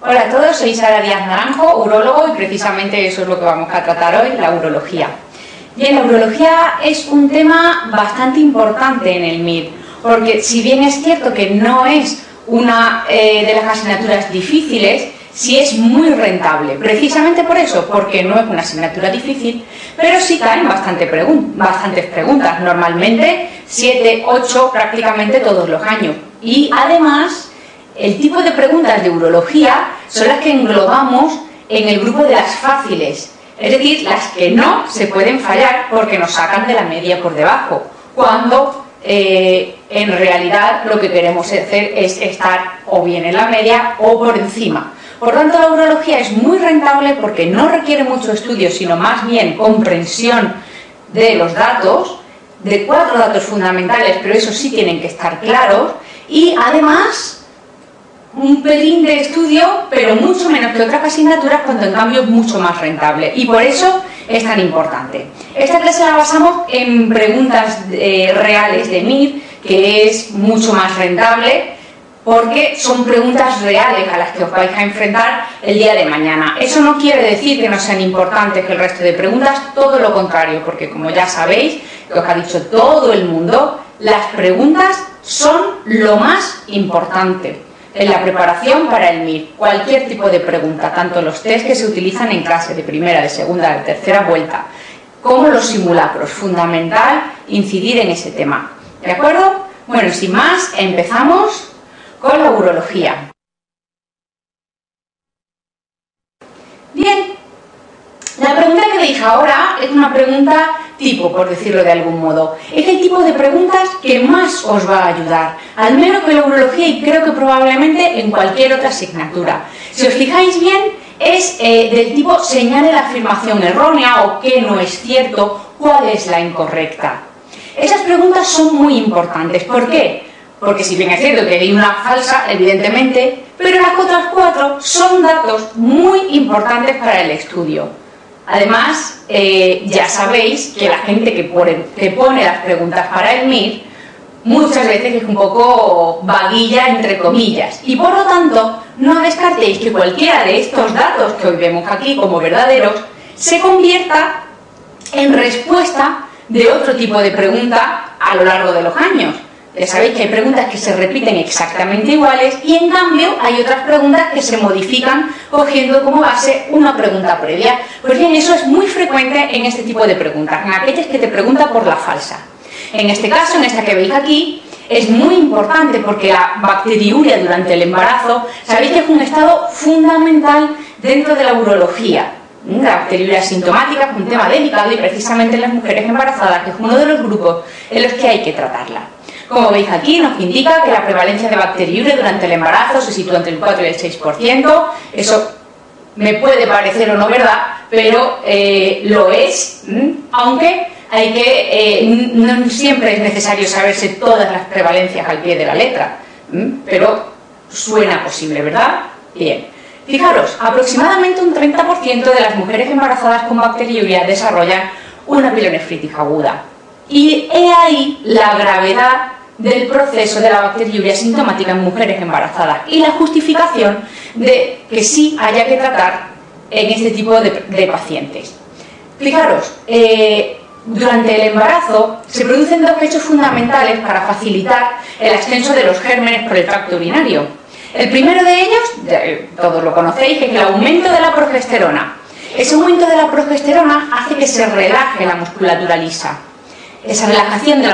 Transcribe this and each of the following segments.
Hola a todos, soy Sara Díaz Naranjo, urólogo, y precisamente eso es lo que vamos a tratar hoy, la urología. Bien, la urología es un tema bastante importante en el MIR, porque si bien es cierto que no es una de las asignaturas difíciles, sí es muy rentable, precisamente por eso, porque no es una asignatura difícil, pero sí caen bastantes preguntas, normalmente 7, 8 prácticamente todos los años. Y además, el tipo de preguntas de urología son las que englobamos en el grupo de las fáciles, es decir, las que no se pueden fallar porque nos sacan de la media por debajo, cuando en realidad lo que queremos hacer es estar o bien en la media o por encima. Por tanto, la urología es muy rentable porque no requiere mucho estudio, sino más bien comprensión de los datos, de 4 datos fundamentales, pero esos sí tienen que estar claros, y además un pelín de estudio, pero mucho menos que otras asignaturas, cuando en cambio es mucho más rentable, y por eso es tan importante. Esta clase la basamos en preguntas reales de MIR, que es mucho más rentable, porque son preguntas reales a las que os vais a enfrentar el día de mañana. Eso no quiere decir que no sean importantes que el resto de preguntas, todo lo contrario, porque como ya sabéis, que os ha dicho todo el mundo, las preguntas son lo más importante en la preparación para el MIR. Cualquier tipo de pregunta, tanto los test que se utilizan en clase de primera, de segunda, de tercera vuelta, como los simulacros, fundamental incidir en ese tema. ¿De acuerdo? Bueno, sin más, empezamos con la urología. Bien, la pregunta que veis ahora es una pregunta tipo, por decirlo de algún modo. Es el tipo de preguntas que más os va a ayudar, al menos que la urología, y creo que probablemente en cualquier otra asignatura. Si os fijáis bien, es del tipo señale la afirmación errónea o qué no es cierto, cuál es la incorrecta. Esas preguntas son muy importantes. ¿Por qué? Porque si bien es cierto que hay una falsa, evidentemente, pero las otras 4 son datos muy importantes para el estudio. Además, ya sabéis que la gente que pone las preguntas para el MIR muchas veces es un poco vaguilla, entre comillas, y por lo tanto no descartéis que cualquiera de estos datos que hoy vemos aquí como verdaderos se convierta en respuesta de otro tipo de pregunta a lo largo de los años. Ya sabéis que hay preguntas que se repiten exactamente iguales y en cambio hay otras preguntas que se modifican cogiendo como base una pregunta previa. Pues bien, eso es muy frecuente en este tipo de preguntas, en aquellas que te preguntan por la falsa. En este caso, en esta que veis aquí, es muy importante porque la bacteriuria durante el embarazo, sabéis que es un estado fundamental dentro de la urología. La bacteriuria asintomática es un tema delicado y precisamente en las mujeres embarazadas, que es uno de los grupos en los que hay que tratarla. Como veis aquí, nos indica que la prevalencia de bacteriuria durante el embarazo se sitúa entre el 4 y el 6%. Eso me puede parecer o no verdad, pero lo es, aunque no siempre es necesario saberse todas las prevalencias al pie de la letra, pero suena posible, ¿verdad? Bien. Fijaros, aproximadamente un 30% de las mujeres embarazadas con bacteriuria desarrollan una pielonefritis aguda. Y he ahí la gravedad del proceso de la bacteriuria sintomática en mujeres embarazadas y la justificación de que sí haya que tratar en este tipo de pacientes. Fijaros, durante el embarazo se producen 2 hechos fundamentales para facilitar el ascenso de los gérmenes por el tracto urinario. El primero de ellos, todos lo conocéis, es el aumento de la progesterona. Ese aumento de la progesterona hace que se relaje la musculatura lisa. Esa relajación de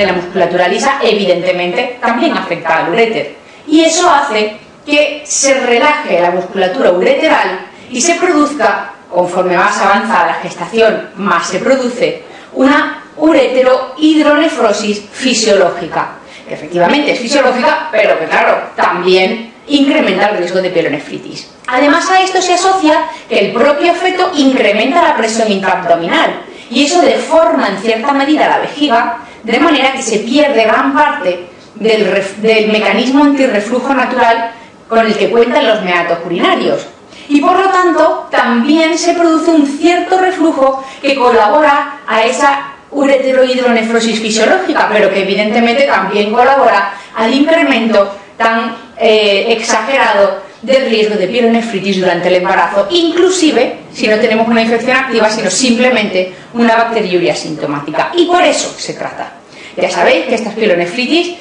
la musculatura lisa, evidentemente, también afecta al uréter. Y eso hace que se relaje la musculatura ureteral y se produzca, conforme más avanza la gestación, más se produce, una ureterohidronefrosis fisiológica. Que efectivamente es fisiológica, pero que, claro, también incrementa el riesgo de pielonefritis. Además, a esto se asocia que el propio feto incrementa la presión intraabdominal, y eso deforma en cierta medida la vejiga, de manera que se pierde gran parte del mecanismo antirreflujo natural con el que cuentan los meatos urinarios. Y por lo tanto, también se produce un cierto reflujo que colabora a esa ureterohidronefrosis fisiológica, pero que evidentemente también colabora al incremento tan exagerado del riesgo de pielonefritis durante el embarazo, inclusive si no tenemos una infección activa, sino simplemente una bacteriuria asintomática. Y por eso se trata. Ya sabéis que estas pielonefritis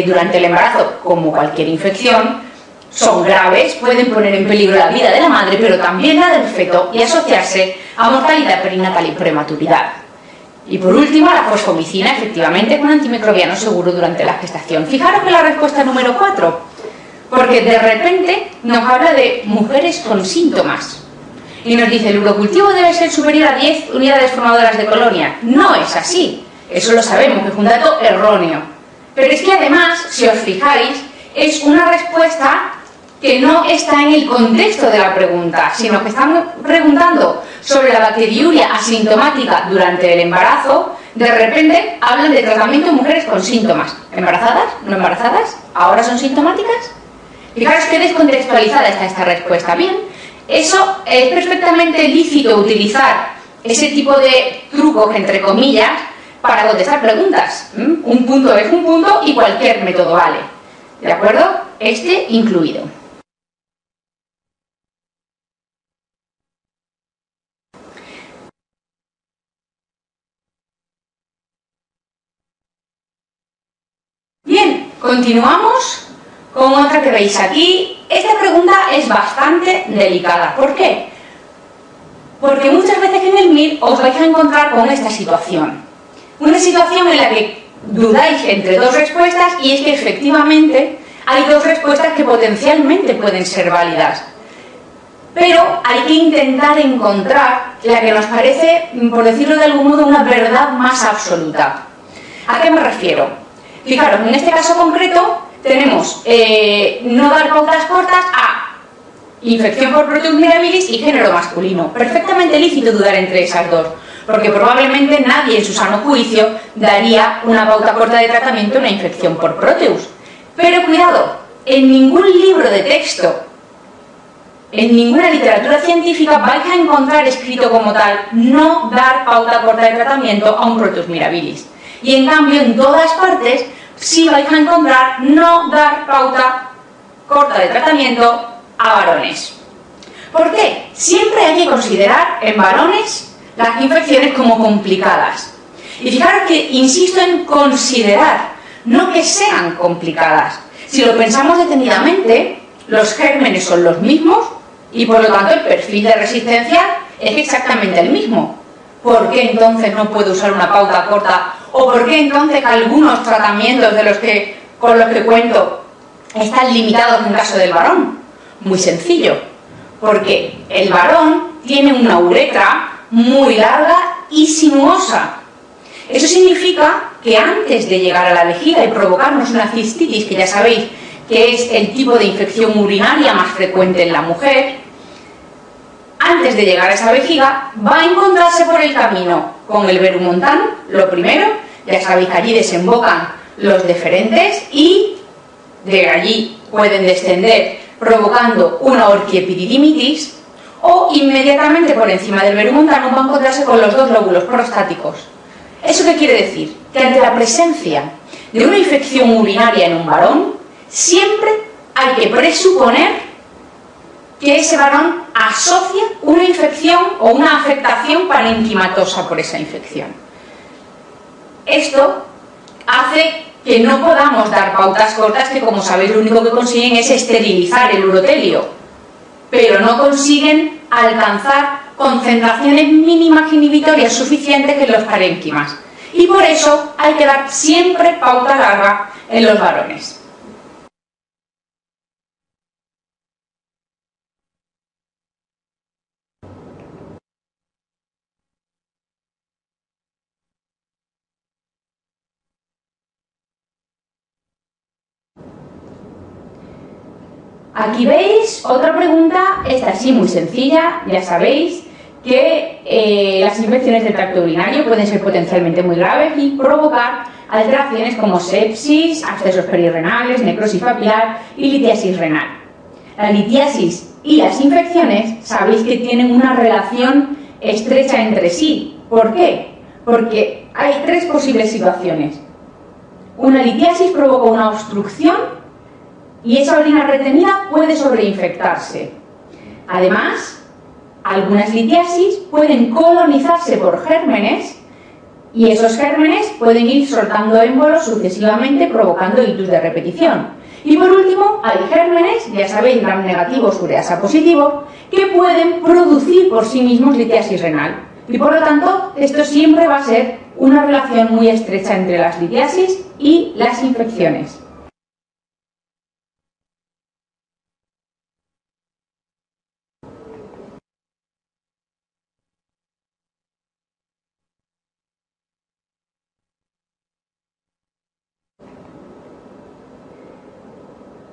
durante el embarazo, como cualquier infección, son graves, pueden poner en peligro la vida de la madre, pero también la del feto y asociarse a mortalidad perinatal y prematuridad. Y por último, la fosfomicina, efectivamente, es un antimicrobiano seguro durante la gestación. Fijaros en la respuesta número 4, porque de repente nos habla de mujeres con síntomas. Y nos dice, el urocultivo debe ser superior a 10 unidades formadoras de colonia. No es así, eso lo sabemos, que es un dato erróneo. Pero es que además, si os fijáis, es una respuesta que no está en el contexto de la pregunta, sino que estamos preguntando sobre la bacteriuria asintomática durante el embarazo. De repente hablan de tratamiento en mujeres con síntomas. ¿Embarazadas? ¿No embarazadas? ¿Ahora son sintomáticas? Fijaros qué descontextualizada está esta respuesta. Bien, eso es perfectamente lícito utilizar ese tipo de trucos, entre comillas, para contestar preguntas. Un punto es un punto y cualquier método vale. ¿De acuerdo? Este incluido. Bien, continuamos con otra que veis aquí. Esta pregunta es bastante delicada. ¿Por qué? Porque muchas veces en el MIR os vais a encontrar con esta situación. Una situación en la que dudáis entre dos respuestas y es que efectivamente hay dos respuestas que potencialmente pueden ser válidas. Pero hay que intentar encontrar la que nos parece, por decirlo de algún modo, una verdad más absoluta. ¿A qué me refiero? Fijaros, en este caso concreto tenemos no dar pautas cortas a infección por Proteus mirabilis y género masculino. Perfectamente lícito dudar entre esas dos, porque probablemente nadie en su sano juicio daría una pauta corta de tratamiento a una infección por Proteus. Pero cuidado, en ningún libro de texto, en ninguna literatura científica vais a encontrar escrito como tal no dar pauta corta de tratamiento a un Proteus mirabilis. Y en cambio, en todas partes, sí vais a encontrar no dar pauta corta de tratamiento a varones. ¿Por qué? Siempre hay que considerar en varones las infecciones como complicadas. Y fijaros que insisto en considerar, no que sean complicadas. Si lo pensamos detenidamente, los gérmenes son los mismos y por lo tanto el perfil de resistencia es exactamente el mismo. ¿Por qué entonces no puedo usar una pauta corta? ¿O por qué entonces algunos tratamientos con los que cuento están limitados en caso del varón? Muy sencillo, porque el varón tiene una uretra muy larga y sinuosa. Eso significa que antes de llegar a la vejiga y provocarnos una cistitis, que ya sabéis que es el tipo de infección urinaria más frecuente en la mujer, antes de llegar a esa vejiga, va a encontrarse por el camino con el verum montanum, lo primero, ya sabéis que allí desembocan los deferentes y de allí pueden descender provocando una orquiepididimitis, o inmediatamente por encima del verum montanum va a encontrarse con los dos lóbulos prostáticos. ¿Eso qué quiere decir? Que ante la presencia de una infección urinaria en un varón, siempre hay que presuponer que ese varón asocia una infección o una afectación parenquimatosa por esa infección. Esto hace que no podamos dar pautas cortas que, como sabéis, lo único que consiguen es esterilizar el urotelio, pero no consiguen alcanzar concentraciones mínimas inhibitorias suficientes en los parénquimas. Y por eso hay que dar siempre pauta larga en los varones. Aquí veis otra pregunta, esta sí muy sencilla, ya sabéis que las infecciones del tracto urinario pueden ser potencialmente muy graves y provocar alteraciones como sepsis, abscesos perirrenales, necrosis papilar y litiasis renal. La litiasis y las infecciones sabéis que tienen una relación estrecha entre sí. ¿Por qué? Porque hay tres posibles situaciones. Una litiasis provoca una obstrucción y esa orina retenida puede sobreinfectarse. Además, algunas litiasis pueden colonizarse por gérmenes y esos gérmenes pueden ir soltando émbolos sucesivamente, provocando ictus de repetición. Y por último, hay gérmenes, ya sabéis, gram negativos, ureasa positivo, que pueden producir por sí mismos litiasis renal. Y por lo tanto, esto siempre va a ser una relación muy estrecha entre las litiasis y las infecciones.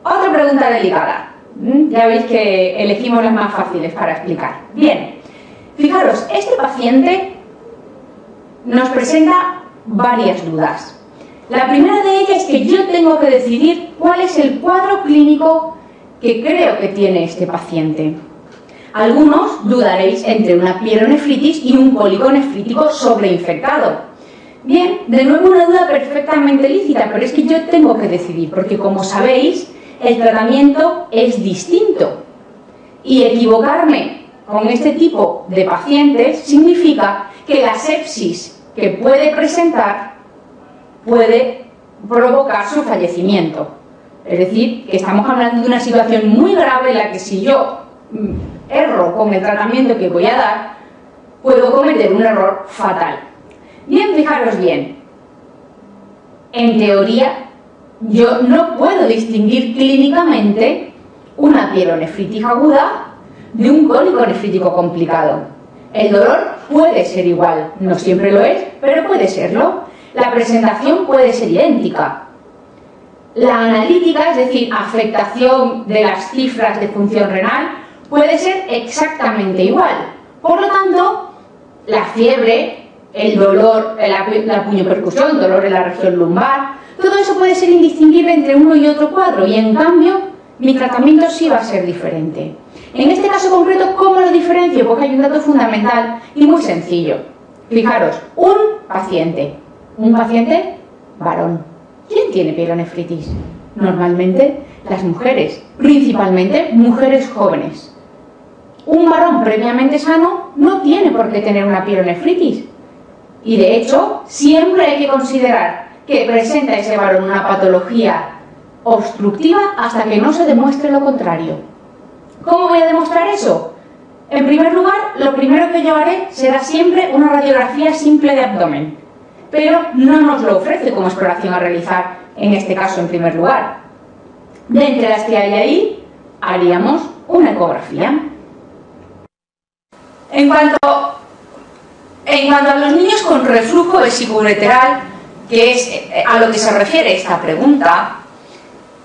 Otra pregunta delicada. Ya veis que elegimos las más fáciles para explicar. Bien, fijaros, este paciente nos presenta varias dudas. La primera de ellas es que yo tengo que decidir cuál es el cuadro clínico que creo que tiene este paciente. Algunos dudaréis entre una pielonefritis y un cólico nefrítico sobreinfectado. Bien, de nuevo una duda perfectamente lícita, pero es que yo tengo que decidir, porque como sabéis, el tratamiento es distinto. Y equivocarme con este tipo de pacientes significa que la sepsis que puede presentar puede provocar su fallecimiento. Es decir, que estamos hablando de una situación muy grave en la que si yo erro con el tratamiento que voy a dar, puedo cometer un error fatal. Bien, fijaros bien, en teoría yo no puedo distinguir clínicamente una pielonefritis aguda de un cólico nefrítico complicado. El dolor puede ser igual, no siempre lo es, pero puede serlo. La presentación puede ser idéntica. La analítica, es decir, afectación de las cifras de función renal, puede ser exactamente igual. Por lo tanto, la fiebre, el dolor, la puñopercusión, dolor en la región lumbar, todo eso puede ser indistinguible entre uno y otro cuadro y en cambio mi tratamiento sí va a ser diferente. En este caso concreto, ¿cómo lo diferencio? Porque hay un dato fundamental y muy sencillo. Fijaros, un paciente varón. ¿Quién tiene pielonefritis? Normalmente las mujeres, principalmente mujeres jóvenes. Un varón previamente sano no tiene por qué tener una pielonefritis. Y de hecho, siempre hay que considerar que presenta ese varón una patología obstructiva hasta que no se demuestre lo contrario. ¿Cómo voy a demostrar eso? En primer lugar, lo primero que yo haré será siempre una radiografía simple de abdomen, pero no nos lo ofrece como exploración a realizar en este caso en primer lugar. De entre las que hay ahí, haríamos una ecografía. En cuanto a los niños con reflujo vesicoureteral, que es a lo que se refiere esta pregunta,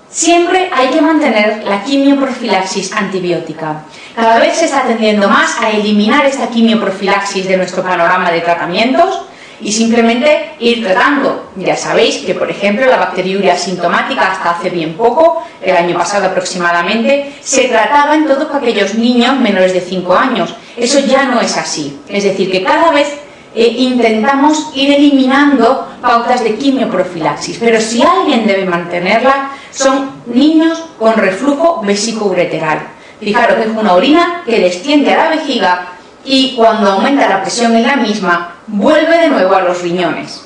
siempre hay que mantener la quimioprofilaxis antibiótica. Cada vez se está tendiendo más a eliminar esta quimioprofilaxis de nuestro panorama de tratamientos y simplemente ir tratando. Ya sabéis que, por ejemplo, la bacteriuria asintomática hasta hace bien poco, el año pasado aproximadamente, se trataba en todos aquellos niños menores de 5 años. Eso ya no es así. Es decir, que cada vez intentamos ir eliminando pautas de quimioprofilaxis, pero si alguien debe mantenerla son niños con reflujo vesicoureteral. Fijaros que es una orina que desciende a la vejiga y cuando aumenta la presión en la misma vuelve de nuevo a los riñones.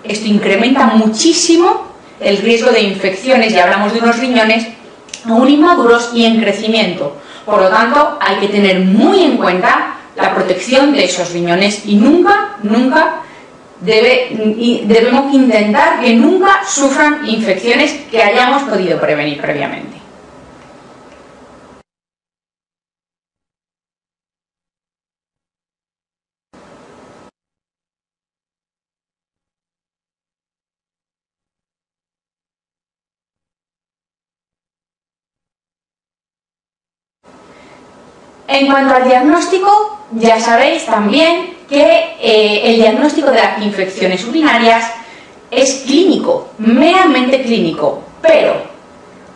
Esto incrementa muchísimo el riesgo de infecciones, y hablamos de unos riñones aún inmaduros y en crecimiento. Por lo tanto, hay que tener muy en cuenta la protección de esos riñones y nunca debemos intentar que nunca sufran infecciones que hayamos podido prevenir previamente. En cuanto al diagnóstico, ya sabéis también que el diagnóstico de las infecciones urinarias es clínico, meramente clínico, pero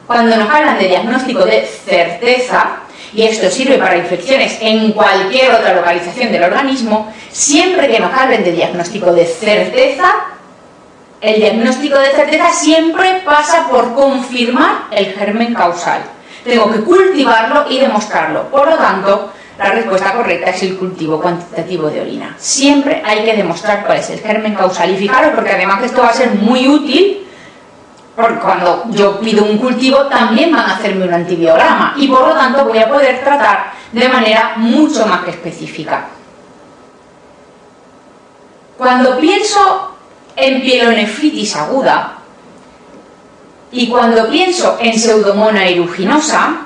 cuando nos hablan de diagnóstico de certeza, y esto sirve para infecciones en cualquier otra localización del organismo, siempre que nos hablen de diagnóstico de certeza, el diagnóstico de certeza siempre pasa por confirmar el germen causal. Tengo que cultivarlo y demostrarlo. Por lo tanto, la respuesta correcta es el cultivo cuantitativo de orina. Siempre hay que demostrar cuál es el germen causal. Y fijaros, porque además esto va a ser muy útil, porque cuando yo pido un cultivo también van a hacerme un antibiograma y por lo tanto voy a poder tratar de manera mucho más específica. Cuando pienso en pielonefritis aguda y cuando pienso en Pseudomonas aeruginosa,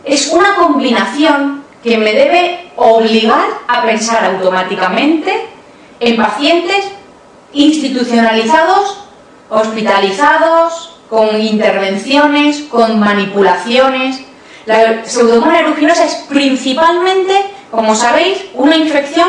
es una combinación que me debe obligar a pensar automáticamente en pacientes institucionalizados, hospitalizados, con intervenciones, con manipulaciones. La Pseudomonas aeruginosa es principalmente, como sabéis, una infección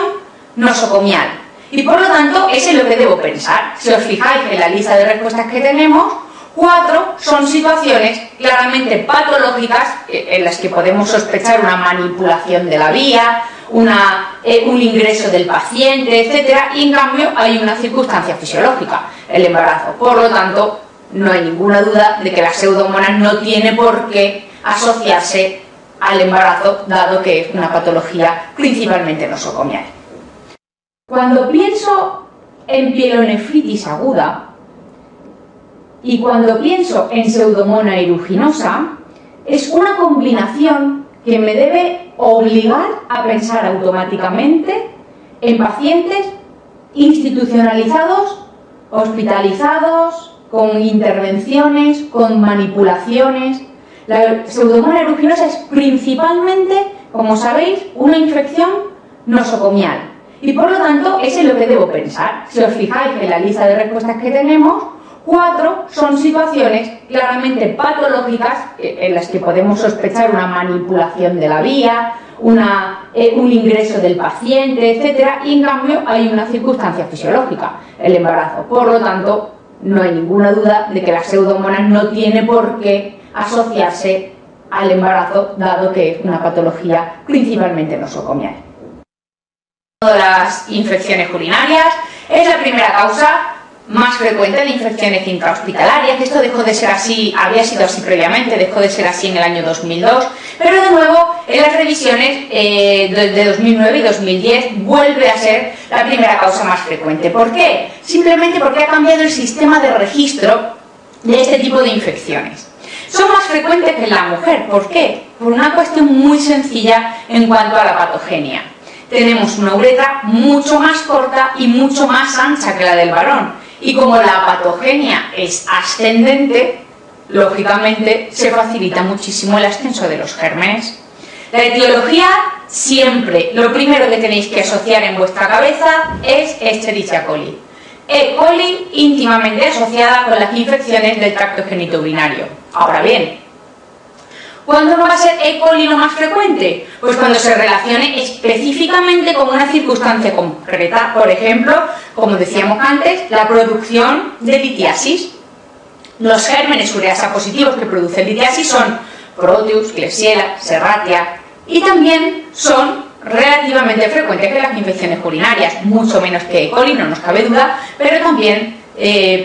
nosocomial. Y por lo tanto, eso es lo que debo pensar. Si os fijáis en la lista de respuestas que tenemos, 4 son situaciones claramente patológicas en las que podemos sospechar una manipulación de la vía, un ingreso del paciente, etc. Y en cambio hay una circunstancia fisiológica, el embarazo. Por lo tanto, no hay ninguna duda de que la Pseudomonas no tiene por qué asociarse al embarazo, dado que es una patología principalmente nosocomial. Cuando pienso en pielonefritis aguda y cuando pienso en Pseudomonas aeruginosa, es una combinación que me debe obligar a pensar automáticamente en pacientes institucionalizados, hospitalizados, con intervenciones, con manipulaciones. La Pseudomonas aeruginosa es principalmente, como sabéis, una infección nosocomial. Y por lo tanto, eso es lo que debo pensar. Si os fijáis en la lista de respuestas que tenemos, 4 son situaciones claramente patológicas en las que podemos sospechar una manipulación de la vía, un ingreso del paciente, etc. Y en cambio hay una circunstancia fisiológica, el embarazo. Por lo tanto, no hay ninguna duda de que la Pseudomonas no tiene por qué asociarse al embarazo, dado que es una patología principalmente nosocomial. Las infecciones urinarias es la primera causa más frecuente de infecciones intrahospitalarias. Esto dejó de ser así, había sido así previamente, dejó de ser así en el año 2002, pero de nuevo en las revisiones de 2009 y 2010 vuelve a ser la primera causa más frecuente. ¿Por qué? Simplemente porque ha cambiado el sistema de registro de este tipo de infecciones. Son más frecuentes que en la mujer. ¿Por qué? Por una cuestión muy sencilla en cuanto a la patogenia. Tenemos una uretra mucho más corta y mucho más ancha que la del varón. Y como la patogenia es ascendente, lógicamente se facilita muchísimo el ascenso de los gérmenes. La etiología, siempre, lo primero que tenéis que asociar en vuestra cabeza es Escherichia coli. E. coli íntimamente asociada con las infecciones del tracto genitourinario. Ahora bien, ¿cuándo no va a ser E. coli lo más frecuente? Pues cuando se relacione específicamente con una circunstancia concreta. Por ejemplo, como decíamos antes, la producción de litiasis. Los gérmenes ureasa positivos que producen litiasis son Proteus, Klebsiella, Serratia, y también son relativamente frecuentes que las infecciones urinarias, mucho menos que E. coli, no nos cabe duda, pero también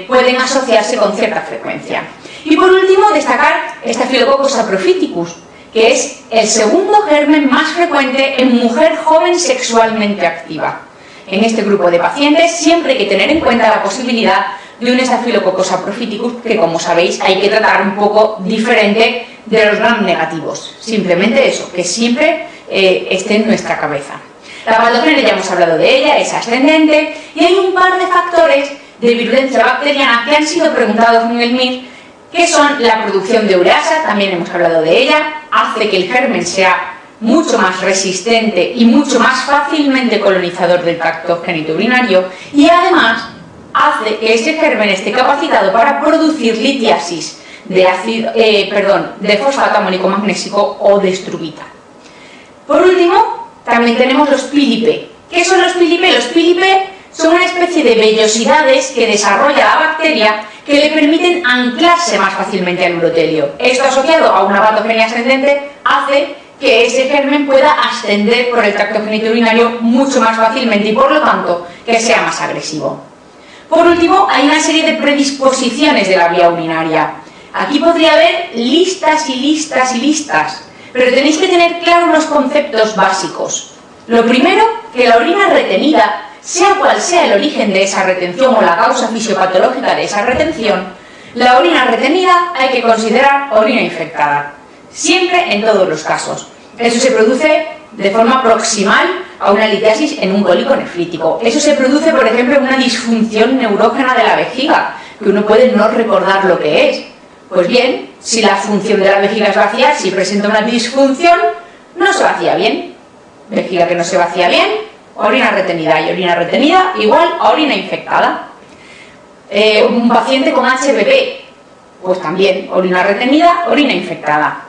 pueden asociarse con cierta frecuencia. Y por último, destacar Staphylococcus saprophyticus, que es el segundo germen más frecuente en mujer joven sexualmente activa. En este grupo de pacientes siempre hay que tener en cuenta la posibilidad de un Staphylococcus saprophyticus, que como sabéis hay que tratar un poco diferente de los gram negativos. Simplemente eso, que siempre esté en nuestra cabeza. La patogenia, ya hemos hablado de ella, es ascendente, y hay un par de factores de virulencia bacteriana que han sido preguntados en el MIR, que son la producción de ureasa, también hemos hablado de ella, hace que el germen sea mucho más resistente y mucho más fácilmente colonizador del tracto genitourinario, y además hace que ese germen esté capacitado para producir litiasis de fosfato amónico magnésico o de struvita. Por último, también tenemos los pilipe. ¿Qué son los pilipe? Los pilipe son una especie de vellosidades que desarrolla la bacteria que le permiten anclarse más fácilmente al urotelio. Esto, asociado a una patogenia ascendente, hace que ese germen pueda ascender por el tracto genitourinario mucho más fácilmente y por lo tanto que sea más agresivo. Por último, hay una serie de predisposiciones de la vía urinaria. Aquí podría haber listas y listas y listas, pero tenéis que tener claros unos conceptos básicos. Lo primero, que la orina retenida, sea cual sea el origen de esa retención o la causa fisiopatológica de esa retención, la orina retenida hay que considerar orina infectada, siempre en todos los casos. Eso se produce de forma proximal a una litiasis en un cólico nefrítico. Eso se produce, por ejemplo, en una disfunción neurógena de la vejiga, que uno puede no recordar lo que es. Pues bien, si la función de la vejiga es vaciar, si presenta una disfunción, no se vacía bien. Vejiga que no se vacía bien, orina retenida, y orina retenida igual a orina infectada. Un paciente con HBV, pues también orina retenida, orina infectada.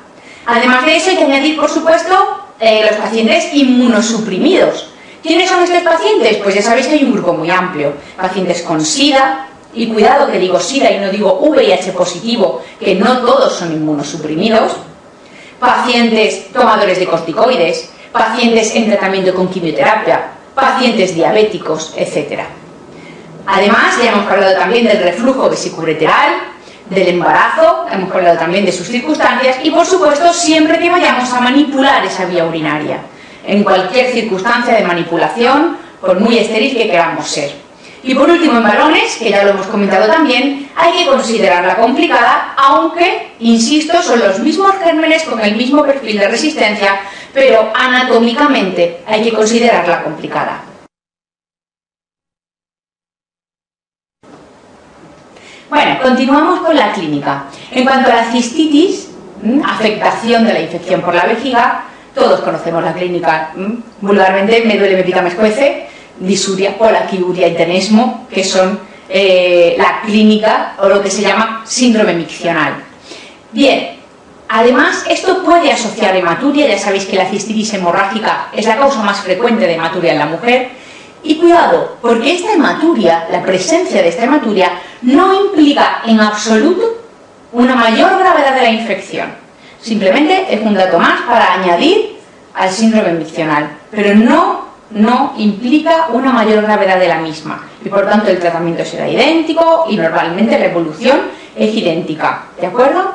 Además de eso hay que añadir, por supuesto, los pacientes inmunosuprimidos. ¿Quiénes son estos pacientes? Pues ya sabéis que hay un grupo muy amplio. Pacientes con SIDA, y cuidado que digo SIDA y no digo VIH positivo, que no todos son inmunosuprimidos. Pacientes tomadores de corticoides, pacientes en tratamiento con quimioterapia, pacientes diabéticos, etc. Además, ya hemos hablado también del reflujo vesicoureteral, del embarazo, hemos hablado también de sus circunstancias y, por supuesto, siempre que vayamos a manipular esa vía urinaria, en cualquier circunstancia de manipulación, por muy estéril que queramos ser. Y por último, en varones, que ya lo hemos comentado también, hay que considerarla complicada, aunque, insisto, son los mismos gérmenes con el mismo perfil de resistencia, pero anatómicamente hay que considerarla complicada. Bueno, continuamos con la clínica. En cuanto a la cistitis, afectación de la infección por la vejiga, todos conocemos la clínica. Vulgarmente, me duele, me pica, me escuece, disuria, polaquiuria y tenesmo, que son la clínica o lo que se llama síndrome miccional. Bien, además esto puede asociar hematuria, ya sabéis que la cistitis hemorrágica es la causa más frecuente de hematuria en la mujer. Y cuidado, porque esta hematuria, la presencia de esta hematuria, no implica en absoluto una mayor gravedad de la infección. Simplemente es un dato más para añadir al síndrome miccional, pero no implica una mayor gravedad de la misma. Y por tanto el tratamiento será idéntico y normalmente la evolución es idéntica. ¿De acuerdo?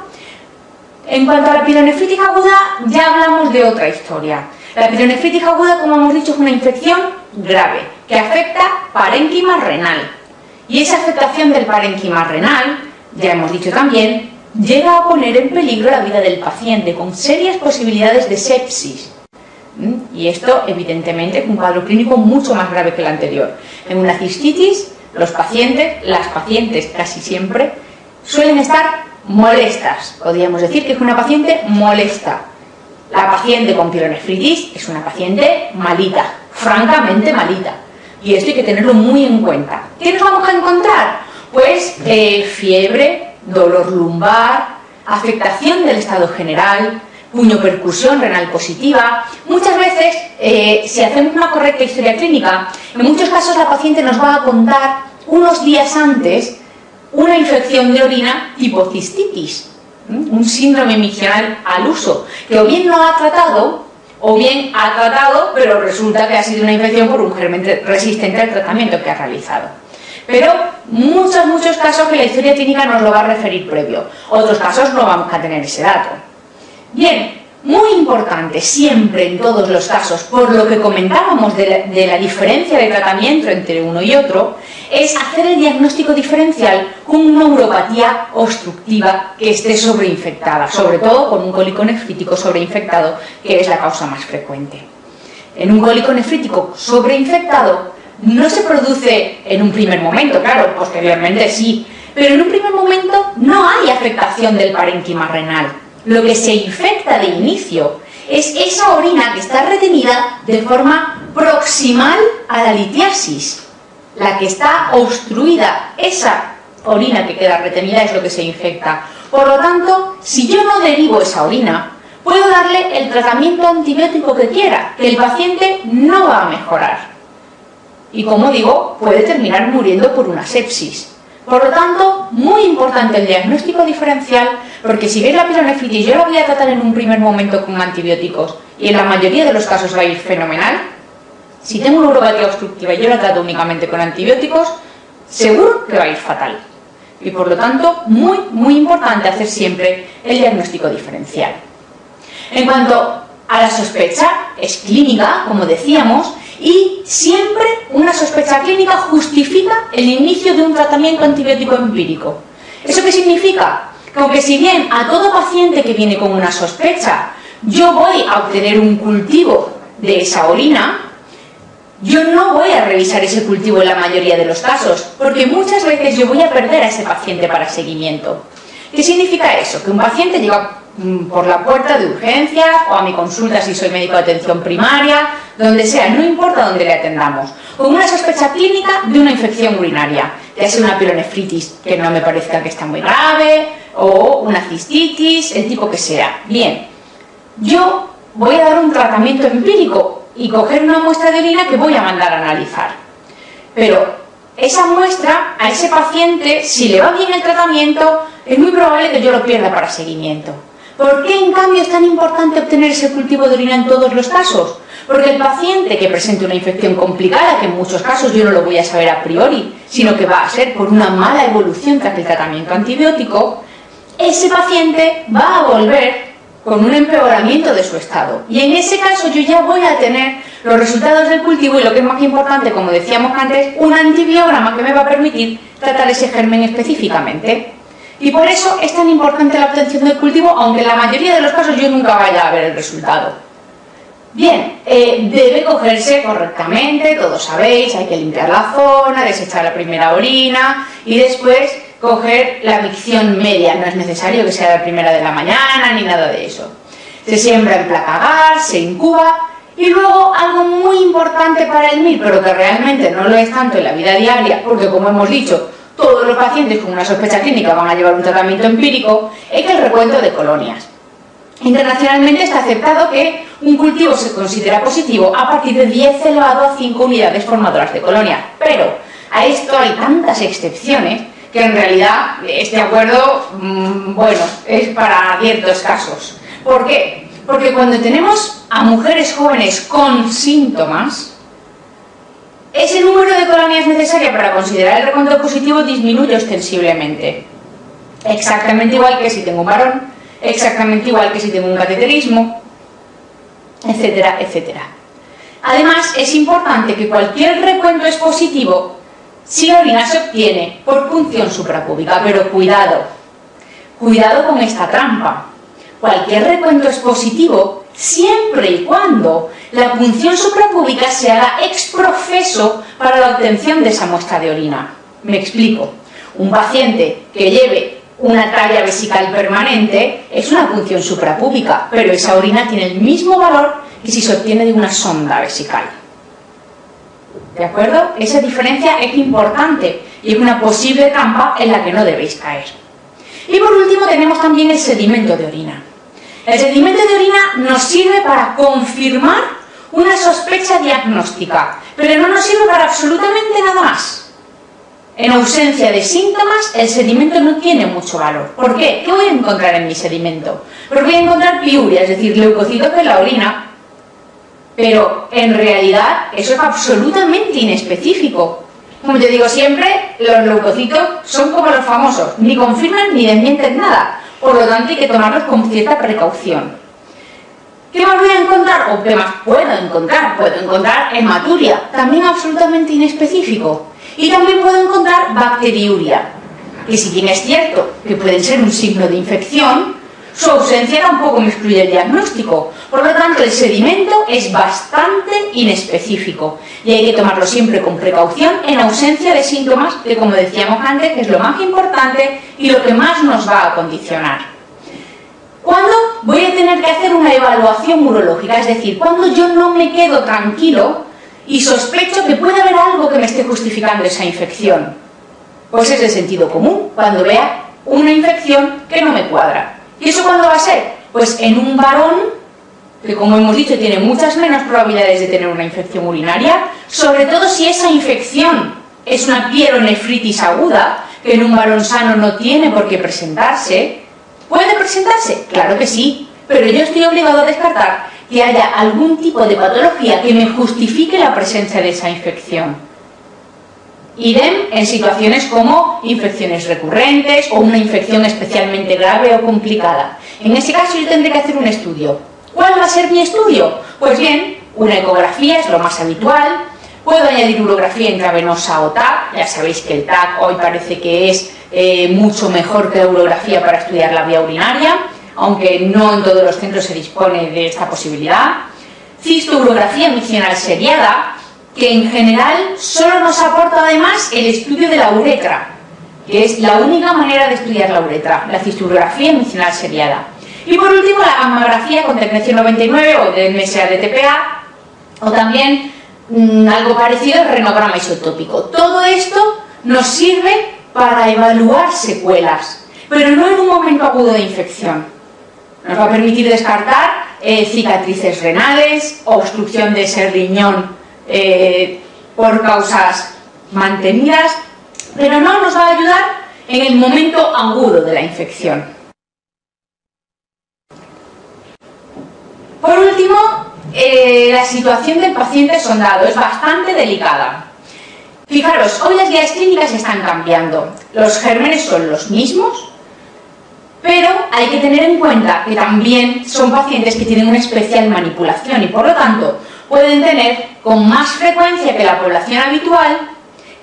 En cuanto a la pielonefritis aguda, ya hablamos de otra historia. La pielonefritis aguda, como hemos dicho, es una infección grave que afecta parénquima renal. Y esa afectación del parénquima renal, ya hemos dicho también, llega a poner en peligro la vida del paciente con serias posibilidades de sepsis. Y esto, evidentemente, es un cuadro clínico mucho más grave que el anterior. En una cistitis, las pacientes casi siempre, suelen estar molestas. Podríamos decir que es una paciente molesta. La paciente con pielonefritis es una paciente malita, francamente malita. Y esto hay que tenerlo muy en cuenta. ¿Qué nos vamos a encontrar? Pues fiebre, dolor lumbar, afectación del estado general, puñopercusión renal positiva. Muchas veces, si hacemos una correcta historia clínica, en muchos casos la paciente nos va a contar unos días antes una infección de orina tipo cistitis, un síndrome miccional al uso, que o bien no ha tratado, o bien ha tratado, pero resulta que ha sido una infección por un germen resistente al tratamiento que ha realizado. Pero muchos casos que la historia clínica nos lo va a referir previo. Otros casos no vamos a tener ese dato. Bien, muy importante siempre en todos los casos, por lo que comentábamos de la diferencia de tratamiento entre uno y otro, es hacer el diagnóstico diferencial con una uropatía obstructiva que esté sobreinfectada, sobre todo con un cólico nefrítico sobreinfectado, que es la causa más frecuente. En un cólico nefrítico sobreinfectado no se produce en un primer momento, claro, posteriormente sí, pero en un primer momento no hay afectación del parénquima renal. Lo que se infecta de inicio es esa orina que está retenida de forma proximal a la litiasis. La que está obstruida, esa orina que queda retenida es lo que se infecta. Por lo tanto, si yo no derivo esa orina, puedo darle el tratamiento antibiótico que quiera, que el paciente no va a mejorar. Y como digo, puede terminar muriendo por una sepsis. Por lo tanto, muy importante el diagnóstico diferencial, porque si veis la pielonefritis, yo la voy a tratar en un primer momento con antibióticos y en la mayoría de los casos va a ir fenomenal. Si tengo una uropatía obstructiva y yo la trato únicamente con antibióticos, seguro que va a ir fatal. Y por lo tanto, muy importante hacer siempre el diagnóstico diferencial. En cuanto a la sospecha, es clínica, como decíamos, y siempre una sospecha clínica justifica el inicio de un tratamiento antibiótico empírico. ¿Eso qué significa? Que aunque si bien a todo paciente que viene con una sospecha yo voy a obtener un cultivo de esa orina, yo no voy a revisar ese cultivo en la mayoría de los casos, porque muchas veces yo voy a perder a ese paciente para seguimiento. ¿Qué significa eso? Que un paciente llega por la puerta de urgencias o a mi consulta si soy médico de atención primaria, donde sea, no importa dónde le atendamos, con una sospecha clínica de una infección urinaria, ya sea una pielonefritis que no me parezca que está muy grave, o una cistitis, el tipo que sea. Bien, yo voy a dar un tratamiento empírico y coger una muestra de orina que voy a mandar a analizar. Pero esa muestra, a ese paciente, si le va bien el tratamiento, es muy probable que yo lo pierda para seguimiento. ¿Por qué, en cambio, es tan importante obtener ese cultivo de orina en todos los casos? Porque el paciente que presente una infección complicada, que en muchos casos yo no lo voy a saber a priori, sino que va a ser por una mala evolución tras el tratamiento antibiótico, ese paciente va a volver con un empeoramiento de su estado. Y en ese caso yo ya voy a tener los resultados del cultivo y, lo que es más importante, como decíamos antes, un antibiograma que me va a permitir tratar ese germen específicamente. Y por eso es tan importante la obtención del cultivo, aunque en la mayoría de los casos yo nunca vaya a ver el resultado. Bien, debe cogerse correctamente, todos sabéis, hay que limpiar la zona, desechar la primera orina y después coger la micción media. No es necesario que sea la primera de la mañana ni nada de eso. Se siembra en placa agar, se incuba y luego algo muy importante para el MIR, pero que realmente no lo es tanto en la vida diaria, porque como hemos dicho, todos los pacientes con una sospecha clínica van a llevar un tratamiento empírico, es que el recuento de colonias. Internacionalmente está aceptado que un cultivo se considera positivo a partir de 10 elevado a 5 unidades formadoras de colonia. Pero a esto hay tantas excepciones que en realidad este acuerdo, bueno, es para ciertos casos. ¿Por qué? Porque cuando tenemos a mujeres jóvenes con síntomas, ese número de colonias necesaria para considerar el recuento positivo disminuye ostensiblemente. Exactamente igual que si tengo un varón, exactamente igual que si tengo un cateterismo, etcétera, etcétera. Además, es importante que cualquier recuento es positivo si la orina se obtiene por punción suprapúbica, pero cuidado con esta trampa. Cualquier recuento es positivo siempre y cuando la punción suprapúbica se haga ex profeso para la obtención de esa muestra de orina. Me explico. Un paciente que lleve una talla vesical permanente es una punción suprapúbica, pero esa orina tiene el mismo valor que si se obtiene de una sonda vesical. ¿De acuerdo? Esa diferencia es importante y es una posible trampa en la que no debéis caer. Y por último tenemos también el sedimento de orina. El sedimento de orina nos sirve para confirmar una sospecha diagnóstica, pero no nos sirve para absolutamente nada más. En ausencia de síntomas, el sedimento no tiene mucho valor. ¿Por qué? ¿Qué voy a encontrar en mi sedimento? Pues voy a encontrar piuria, es decir, leucocitos en la orina. Pero en realidad eso es absolutamente inespecífico. Como yo digo siempre, los leucocitos son como los famosos, ni confirman ni desmienten nada. Por lo tanto hay que tomarlos con cierta precaución. ¿Qué más voy a encontrar? ¿O qué más puedo encontrar? Puedo encontrar hematuria, también absolutamente inespecífico. Y también puedo encontrar bacteriuria, que si bien es cierto que pueden ser un signo de infección, su ausencia tampoco me excluye el diagnóstico. Por lo tanto, el sedimento es bastante inespecífico y hay que tomarlo siempre con precaución en ausencia de síntomas, que como decíamos antes, es lo más importante y lo que más nos va a condicionar. ¿Cuándo voy a tener que hacer una evaluación urológica? Es decir, cuando yo no me quedo tranquilo y sospecho que puede haber algo que me esté justificando esa infección. Pues es de sentido común, cuando vea una infección que no me cuadra. ¿Y eso cuándo va a ser? Pues en un varón, que como hemos dicho tiene muchas menos probabilidades de tener una infección urinaria, sobre todo si esa infección es una pielonefritis aguda, que en un varón sano no tiene por qué presentarse. ¿Puede presentarse? Claro que sí, pero yo estoy obligado a descartar que haya algún tipo de patología que me justifique la presencia de esa infección. Idem en situaciones como infecciones recurrentes o una infección especialmente grave o complicada. En ese caso yo tendré que hacer un estudio. ¿Cuál va a ser mi estudio? Pues bien, una ecografía es lo más habitual. Puedo añadir urografía intravenosa o TAC. Ya sabéis que el TAC hoy parece que es mucho mejor que la urografía para estudiar la vía urinaria, aunque no en todos los centros se dispone de esta posibilidad. Cistourografía misional seriada, que en general solo nos aporta además el estudio de la uretra, que es la única manera de estudiar la uretra, la cistourografía misional seriada. Y por último, la gammagrafía con tecnecio 99 o de MSA-DTPA, o también algo parecido al renograma isotópico. Todo esto nos sirve para evaluar secuelas, pero no en un momento agudo de infección. Nos va a permitir descartar cicatrices renales, obstrucción de ese riñón por causas mantenidas, pero no nos va a ayudar en el momento agudo de la infección. Por último, la situación del paciente sondado es bastante delicada. Fijaros, hoy las guías clínicas están cambiando. Los gérmenes son los mismos, pero hay que tener en cuenta que también son pacientes que tienen una especial manipulación y por lo tanto pueden tener con más frecuencia que la población habitual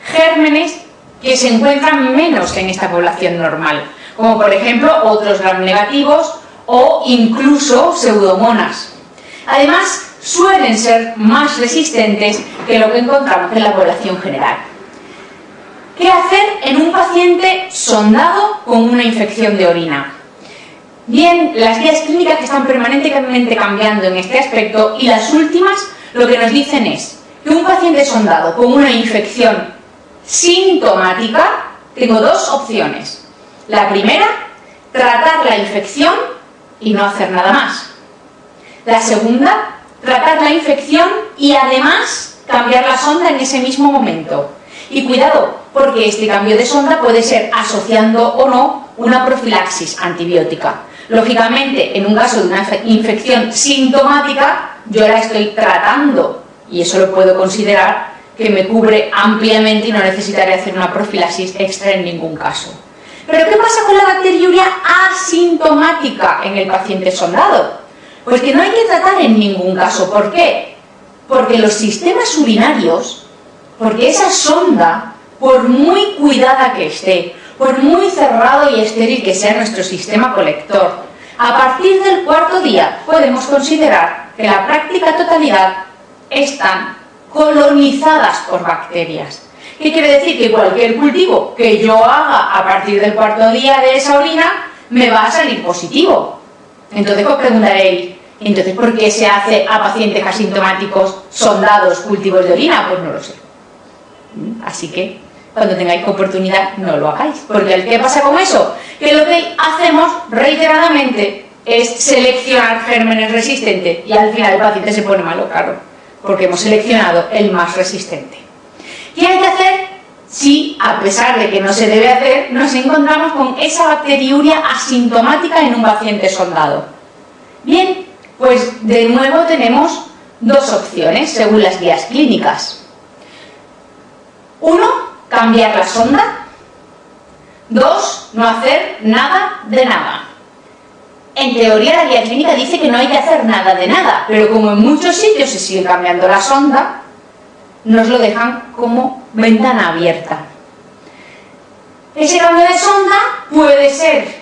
gérmenes que se encuentran menos en esta población normal, como por ejemplo otros gram negativos o incluso pseudomonas. Además, suelen ser más resistentes que lo que encontramos en la población general. ¿Qué hacer en un paciente sondado con una infección de orina? Bien, las guías clínicas que están permanentemente cambiando en este aspecto y las últimas lo que nos dicen es que un paciente sondado con una infección sintomática, tengo dos opciones. La primera, tratar la infección y no hacer nada más. La segunda, tratar la infección y además cambiar la sonda en ese mismo momento. Y cuidado, porque este cambio de sonda puede ser asociando o no una profilaxis antibiótica. Lógicamente, en un caso de una infección sintomática, yo la estoy tratando y eso lo puedo considerar que me cubre ampliamente y no necesitaré hacer una profilaxis extra en ningún caso. ¿Pero qué pasa con la bacteriuria asintomática en el paciente sondado? Pues que no hay que tratar en ningún caso. ¿Por qué? Porque los sistemas urinarios, porque esa sonda, por muy cuidada que esté, por muy cerrado y estéril que sea nuestro sistema colector, a partir del cuarto día podemos considerar que la práctica totalidad están colonizadas por bacterias. ¿Qué quiere decir? Que cualquier cultivo que yo haga a partir del cuarto día de esa orina me va a salir positivo. Entonces os preguntaréis, entonces ¿por qué se hace a pacientes asintomáticos sondados cultivos de orina? Pues no lo sé. Así que cuando tengáis oportunidad no lo hagáis. Porque ¿qué pasa con eso? Que lo que hacemos reiteradamente es seleccionar gérmenes resistentes y al final el paciente se pone malo, claro, porque hemos seleccionado el más resistente. ¿Qué hay que hacer si, a pesar de que no se debe hacer, nos encontramos con esa bacteriuria asintomática en un paciente sondado? Bien, pues de nuevo tenemos dos opciones según las guías clínicas. Uno, cambiar la sonda. Dos, no hacer nada de nada. En teoría la guía clínica dice que no hay que hacer nada de nada, pero como en muchos sitios se sigue cambiando la sonda, nos lo dejan como ventana abierta. Ese cambio de sonda puede ser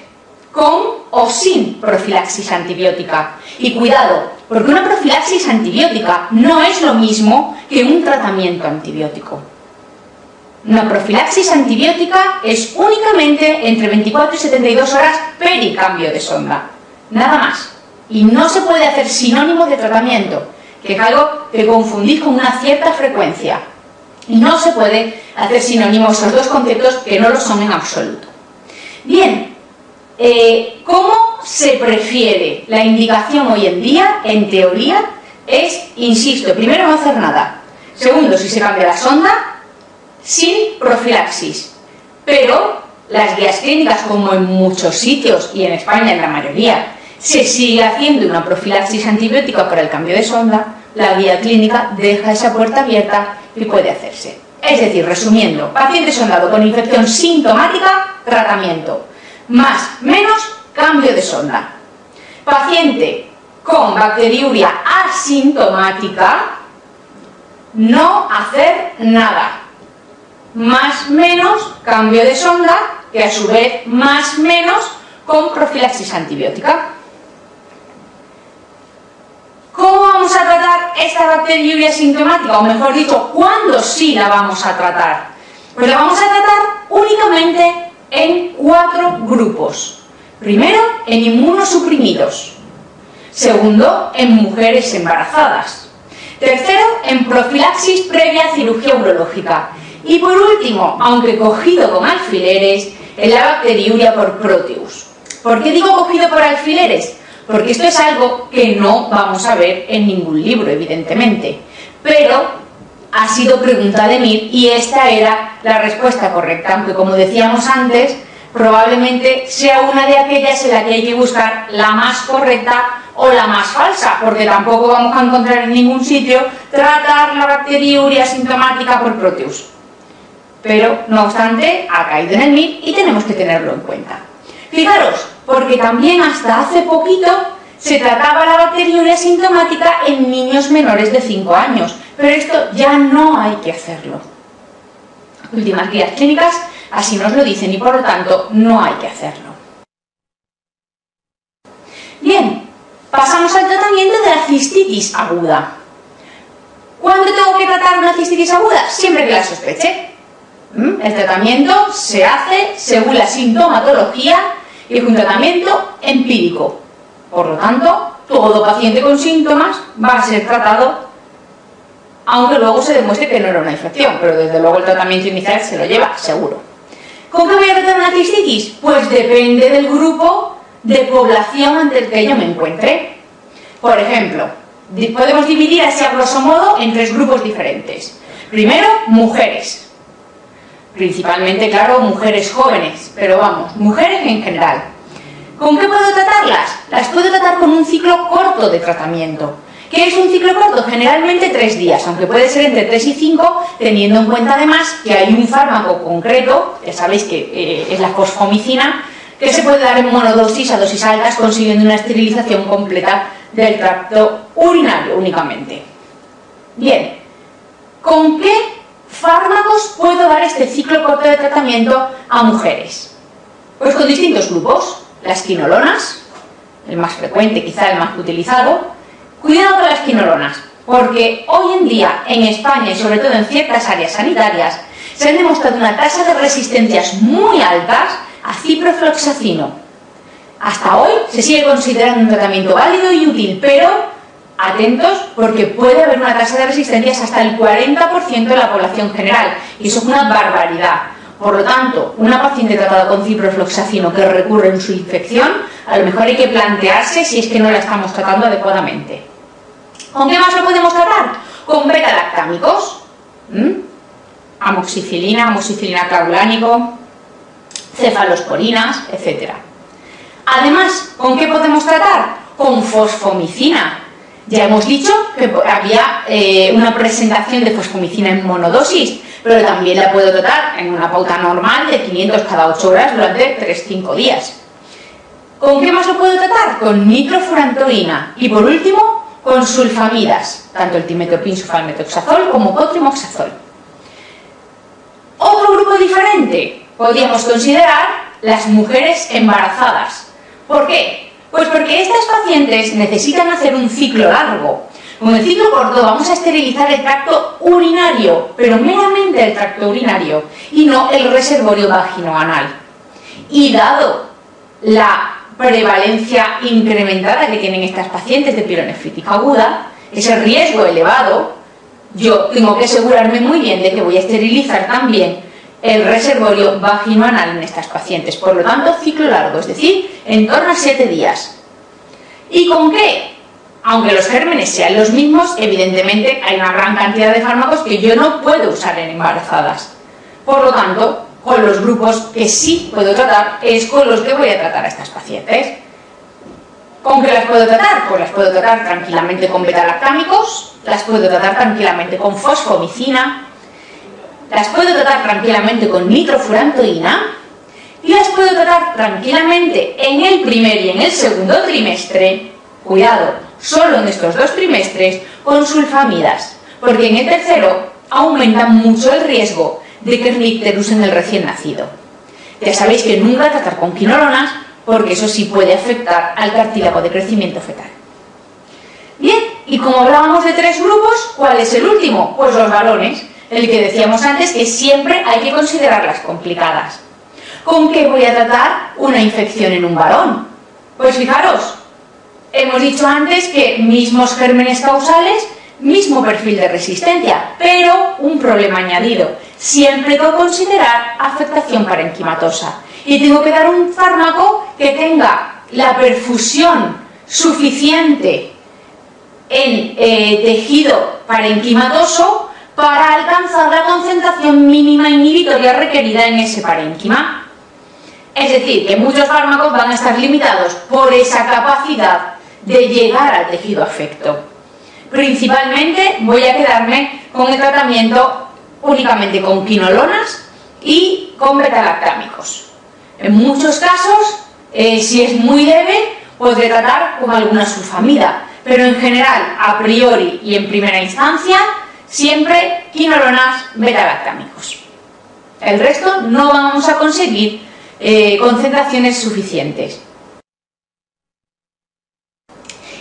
con o sin profilaxis antibiótica. Y cuidado, porque una profilaxis antibiótica no es lo mismo que un tratamiento antibiótico. Una profilaxis antibiótica es únicamente entre 24 y 72 horas pericambio de sonda. Nada más. Y no se puede hacer sinónimo de tratamiento, que es algo que confundís con una cierta frecuencia. Y no se puede hacer sinónimo esos dos conceptos que no lo son en absoluto. Bien, ¿cómo se prefiere? La indicación hoy en día, en teoría, es, insisto, primero no hacer nada. Segundo, si se cambia la sonda, sin profilaxis. Pero las guías clínicas, como en muchos sitios y en España en la mayoría, se sigue haciendo una profilaxis antibiótica para el cambio de sonda, la guía clínica deja esa puerta abierta y puede hacerse. Es decir, resumiendo, paciente sondado con infección sintomática, tratamiento. Más, menos, cambio de sonda. Paciente con bacteriuria asintomática, no hacer nada. Más, menos, cambio de sonda, que a su vez más, menos, con profilaxis antibiótica. ¿Cómo vamos a tratar esta bacteriuria asintomática? O mejor dicho, ¿cuándo sí la vamos a tratar? Pues la vamos a tratar únicamente en 4 grupos. Primero, en inmunosuprimidos. Segundo, en mujeres embarazadas. Tercero, en profilaxis previa a cirugía urológica. Y por último, aunque cogido con alfileres, en la bacteriuria por Proteus. ¿Por qué digo cogido por alfileres? Porque esto es algo que no vamos a ver en ningún libro, evidentemente. Pero ha sido pregunta de Mir y esta era la respuesta correcta, aunque como decíamos antes, probablemente sea una de aquellas en la que hay que buscar la más correcta o la más falsa, porque tampoco vamos a encontrar en ningún sitio tratar la bacteriuria asintomática por Proteus. Pero, no obstante, ha caído en el Mir y tenemos que tenerlo en cuenta. Fijaros, porque también hasta hace poquito se trataba la bacteriuria asintomática en niños menores de 5 años, pero esto ya no hay que hacerlo. Últimas guías clínicas así nos lo dicen y por lo tanto no hay que hacerlo. Bien, pasamos al tratamiento de la cistitis aguda. ¿Cuándo tengo que tratar una cistitis aguda? Siempre que la sospeche. El tratamiento se hace según la sintomatología y es un tratamiento empírico. Por lo tanto, todo paciente con síntomas va a ser tratado, aunque luego se demuestre que no era una infección, pero desde luego el tratamiento inicial se lo lleva seguro. ¿Con qué voy a tratar una cistitis? Pues depende del grupo de población ante el que yo me encuentre. Por ejemplo, podemos dividir así a grosso modo en 3 grupos diferentes. Primero, mujeres. Principalmente, claro, mujeres jóvenes, pero vamos, mujeres en general. ¿Con qué puedo tratarlas? Las puedo tratar con un ciclo corto de tratamiento. ¿Qué es un ciclo corto? Generalmente 3 días, aunque puede ser entre 3 y 5, teniendo en cuenta además que hay un fármaco concreto, ya sabéis que es la fosfomicina, que se puede dar en monodosis a dosis altas, consiguiendo una esterilización completa del tracto urinario únicamente. Bien, ¿con qué fármacos puedo dar este ciclo corto de tratamiento a mujeres? Pues con distintos grupos. Las quinolonas, el más frecuente, quizá el más utilizado. Cuidado con las quinolonas, porque hoy en día en España y sobre todo en ciertas áreas sanitarias se han demostrado una tasa de resistencias muy altas a ciprofloxacino. Hasta hoy se sigue considerando un tratamiento válido y útil, pero atentos porque puede haber una tasa de resistencias hasta el 40% de la población general y eso es una barbaridad. Por lo tanto, una paciente tratada con ciprofloxacino que recurre en su infección, a lo mejor hay que plantearse si es que no la estamos tratando adecuadamente. ¿Con qué más lo podemos tratar? Con beta-lactámicos, amoxicilina, amoxicilina clavulánico, cefalosporinas, etc. Además, ¿con qué podemos tratar? Con fosfomicina. Ya hemos dicho que había una presentación de fosfomicina en monodosis, pero también la puedo tratar en una pauta normal de 500 cada 8 horas durante 3-5 días. ¿Con qué más lo puedo tratar? Con nitrofurantoína y por último con sulfamidas, tanto el timetopin sulfametoxazol como cotrimoxazol. Otro grupo diferente podríamos considerar las mujeres embarazadas. ¿Por qué? Pues porque estas pacientes necesitan hacer un ciclo largo. Con el ciclo corto vamos a esterilizar el tracto urinario, pero meramente el tracto urinario y no el reservorio vaginoanal. Y dado la prevalencia incrementada que tienen estas pacientes de pielonefritis aguda, ese riesgo elevado, yo tengo que asegurarme muy bien de que voy a esterilizar también el reservorio vaginoanal en estas pacientes. Por lo tanto, ciclo largo, es decir, en torno a 7 días. ¿Y con qué? Aunque los gérmenes sean los mismos, evidentemente hay una gran cantidad de fármacos que yo no puedo usar en embarazadas. Por lo tanto, con los grupos que sí puedo tratar, es con los que voy a tratar a estas pacientes. ¿Con qué las puedo tratar? Pues las puedo tratar tranquilamente con beta-lactámicos, las puedo tratar tranquilamente con fosfomicina, las puedo tratar tranquilamente con nitrofurantoína y las puedo tratar tranquilamente en el primer y en el segundo trimestre, cuidado, solo en estos 2 trimestres, con sulfamidas, porque en el tercero aumenta mucho el riesgo de kernicterus en el recién nacido. Ya sabéis que nunca tratar con quinolonas, porque eso sí puede afectar al cartílago de crecimiento fetal. Bien, y como hablábamos de 3 grupos, ¿cuál es el último? Pues los varones, el que decíamos antes que siempre hay que considerarlas complicadas. ¿Con qué voy a tratar una infección en un varón? Pues fijaros, hemos dicho antes que mismos gérmenes causales, mismo perfil de resistencia, pero un problema añadido. Siempre tengo que considerar afectación parenquimatosa y tengo que dar un fármaco que tenga la perfusión suficiente en tejido parenquimatoso para alcanzar la concentración mínima inhibitoria requerida en ese parénquima. Es decir, que muchos fármacos van a estar limitados por esa capacidad de llegar al tejido afecto. Principalmente voy a quedarme con el tratamiento únicamente con quinolonas y con betalactámicos. En muchos casos, si es muy leve, podré tratar con alguna sulfamida, pero en general, a priori y en primera instancia, siempre quinolonas, betalactámicos. El resto no vamos a conseguir concentraciones suficientes.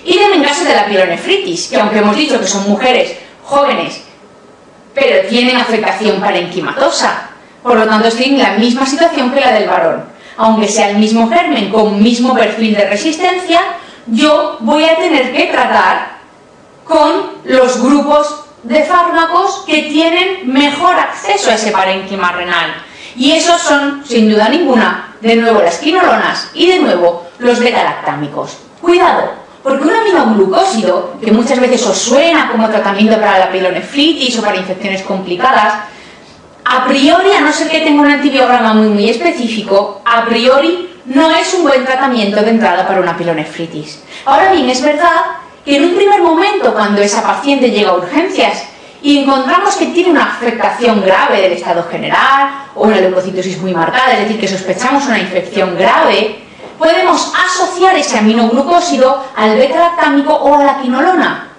Y en el caso de la pielonefritis, que aunque hemos dicho que son mujeres jóvenes, pero tienen afectación parenquimatosa, por lo tanto estoy en la misma situación que la del varón. Aunque sea el mismo germen con mismo perfil de resistencia, yo voy a tener que tratar con los grupos de fármacos que tienen mejor acceso a ese parénquima renal. Y esos son, sin duda ninguna, de nuevo las quinolonas y de nuevo los betalactámicos. Cuidado, porque un aminoglucósido, que muchas veces os suena como tratamiento para la pielonefritis o para infecciones complicadas, a priori, a no ser que tenga un antibiograma muy específico, a priori no es un buen tratamiento de entrada para una pielonefritis. Ahora bien, es verdad que en un primer momento, cuando esa paciente llega a urgencias y encontramos que tiene una afectación grave del estado general o una leucocitosis muy marcada, es decir, que sospechamos una infección grave, podemos asociar ese aminoglucósido al betalactámico o a la quinolona.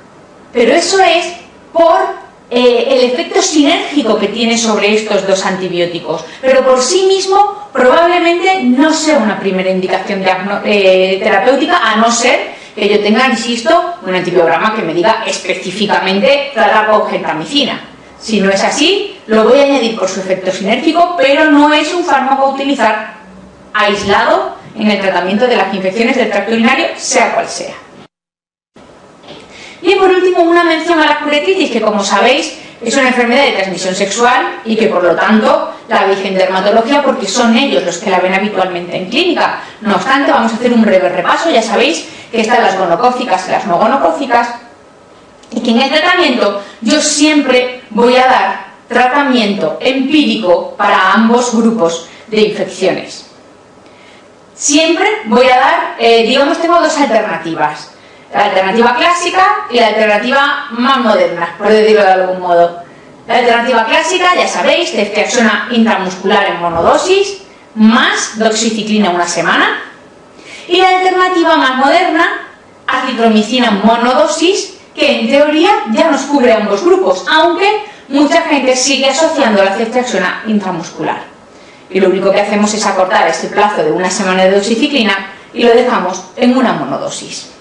Pero eso es por el efecto sinérgico que tiene sobre estos 2 antibióticos, pero por sí mismo probablemente no sea una primera indicación terapéutica, a no ser que yo tenga, insisto, un antibiograma que me diga específicamente tratar con gentamicina. Si no es así, lo voy a añadir por su efecto sinérgico, pero no es un fármaco a utilizar aislado en el tratamiento de las infecciones del tracto urinario, sea cual sea. Y por último, una mención a la uretritis, que como sabéis es una enfermedad de transmisión sexual y que por lo tanto la veis en dermatología porque son ellos los que la ven habitualmente en clínica. No obstante, vamos a hacer un breve repaso. Ya sabéis que están las gonocócicas y las no gonocócicas y que en el tratamiento yo siempre voy a dar tratamiento empírico para ambos grupos de infecciones. Siempre voy a dar, digamos, tengo 2 alternativas. La alternativa clásica y la alternativa más moderna, por decirlo de algún modo. La alternativa clásica, ya sabéis, ceftriaxona intramuscular en monodosis, más doxiciclina una semana. Y la alternativa más moderna, acitromicina monodosis, que en teoría ya nos cubre ambos grupos, aunque mucha gente sigue asociando la ceftriaxona intramuscular. Y lo único que hacemos es acortar este plazo de una semana de doxiciclina y lo dejamos en una monodosis.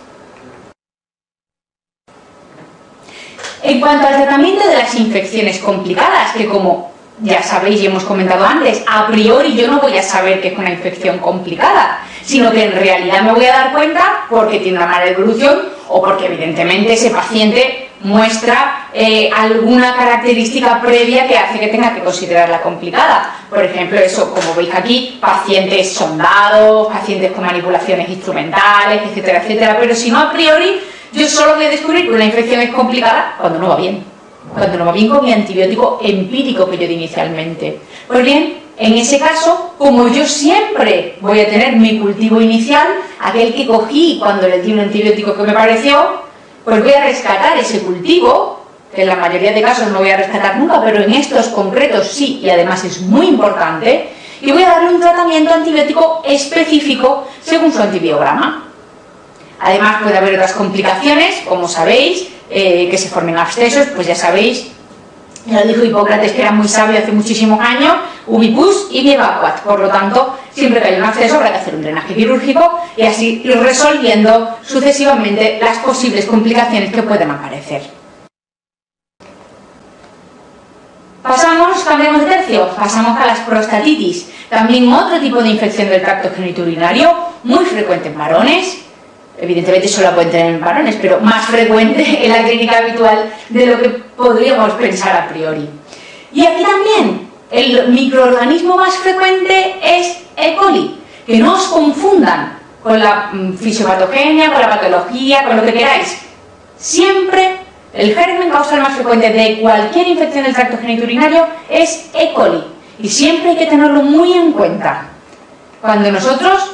En cuanto al tratamiento de las infecciones complicadas, que como ya sabéis y hemos comentado antes, a priori yo no voy a saber que es una infección complicada, sino que en realidad me voy a dar cuenta porque tiene una mala evolución o porque evidentemente ese paciente muestra alguna característica previa que hace que tenga que considerarla complicada. Por ejemplo, eso, como veis aquí, pacientes sondados, pacientes con manipulaciones instrumentales, etcétera, etcétera. Pero si no, a priori, yo solo voy a descubrir que una infección es complicada cuando no va bien. Cuando no va bien con mi antibiótico empírico que yo di inicialmente. Pues bien, en ese caso, como yo siempre voy a tener mi cultivo inicial, aquel que cogí cuando le di un antibiótico que me pareció, pues voy a rescatar ese cultivo, que en la mayoría de casos no voy a rescatar nunca, pero en estos concretos sí, y además es muy importante, y voy a darle un tratamiento antibiótico específico según su antibiograma. Además puede haber otras complicaciones, como sabéis, que se formen abscesos, pues ya sabéis, ya lo dijo Hipócrates, que era muy sabio hace muchísimos años, ubi pus ibi evacuat. Por lo tanto, siempre que hay un absceso habrá que hacer un drenaje quirúrgico y así ir resolviendo sucesivamente las posibles complicaciones que pueden aparecer. Cambiamos de tercio, pasamos a las prostatitis, también otro tipo de infección del tracto genitourinario, muy frecuente en varones. Evidentemente solo la pueden tener en varones, pero más frecuente en la clínica habitual de lo que podríamos pensar a priori. Y aquí también el microorganismo más frecuente es E. coli, que no os confundan con la fisiopatogenia, con la patología, con lo que queráis. Siempre el germen causal más frecuente de cualquier infección del tracto genitourinario es E. coli, y siempre hay que tenerlo muy en cuenta cuando nosotros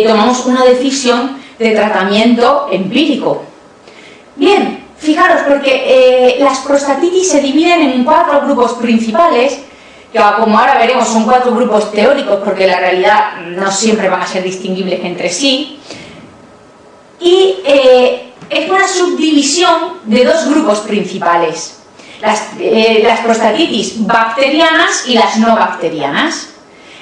tomamos una decisión de tratamiento empírico. Bien, fijaros, porque las prostatitis se dividen en 4 grupos principales, que como ahora veremos son 4 grupos teóricos, porque en la realidad no siempre van a ser distinguibles entre sí, y es una subdivisión de 2 grupos principales, las prostatitis bacterianas y las no bacterianas.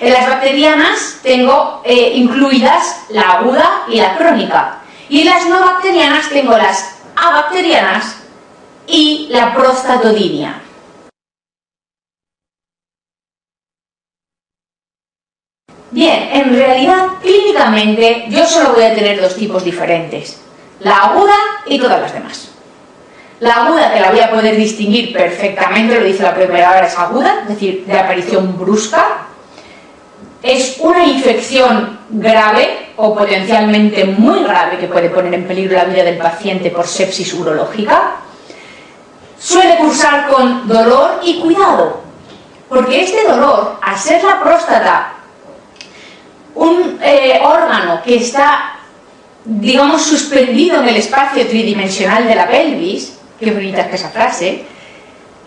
En las bacterianas tengo incluidas la aguda y la crónica, y en las no bacterianas tengo las abacterianas y la prostatodinia. Bien, en realidad, clínicamente, yo solo voy a tener 2 tipos diferentes, la aguda y todas las demás. La aguda, que la voy a poder distinguir perfectamente, lo dice la primera hora, es aguda, es decir, de aparición brusca. Es una infección grave o potencialmente muy grave que puede poner en peligro la vida del paciente por sepsis urológica. Suele cursar con dolor y cuidado, porque este dolor, al ser la próstata un órgano que está, digamos, suspendido en el espacio tridimensional de la pelvis, qué bonita es que esa frase,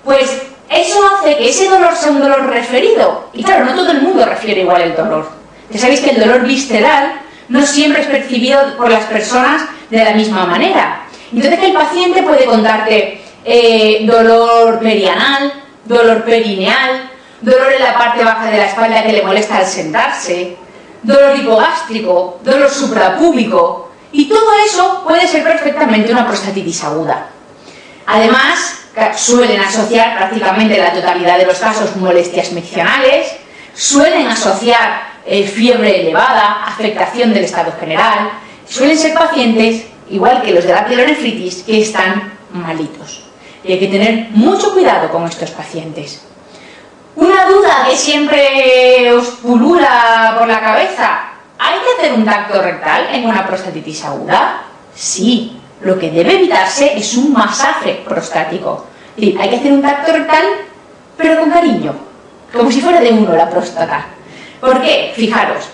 pues eso hace que ese dolor sea un dolor referido. Y claro, no todo el mundo refiere igual el dolor. Ya sabéis que el dolor visceral no siempre es percibido por las personas de la misma manera. Entonces el paciente puede contarte dolor perianal, dolor perineal, dolor en la parte baja de la espalda que le molesta al sentarse, dolor hipogástrico, dolor suprapúbico, y todo eso puede ser perfectamente una prostatitis aguda. Además, suelen asociar prácticamente la totalidad de los casos molestias miccionales, suelen asociar fiebre elevada, afectación del estado general, suelen ser pacientes, igual que los de la pielonefritis, que están malitos. Y hay que tener mucho cuidado con estos pacientes. Una duda que siempre os pulula por la cabeza, ¿hay que hacer un tacto rectal en una prostatitis aguda? Sí. Lo que debe evitarse es un masaje prostático. Sí, hay que hacer un tacto rectal, pero con cariño, como si fuera de uno la próstata. ¿Por qué? Fijaros,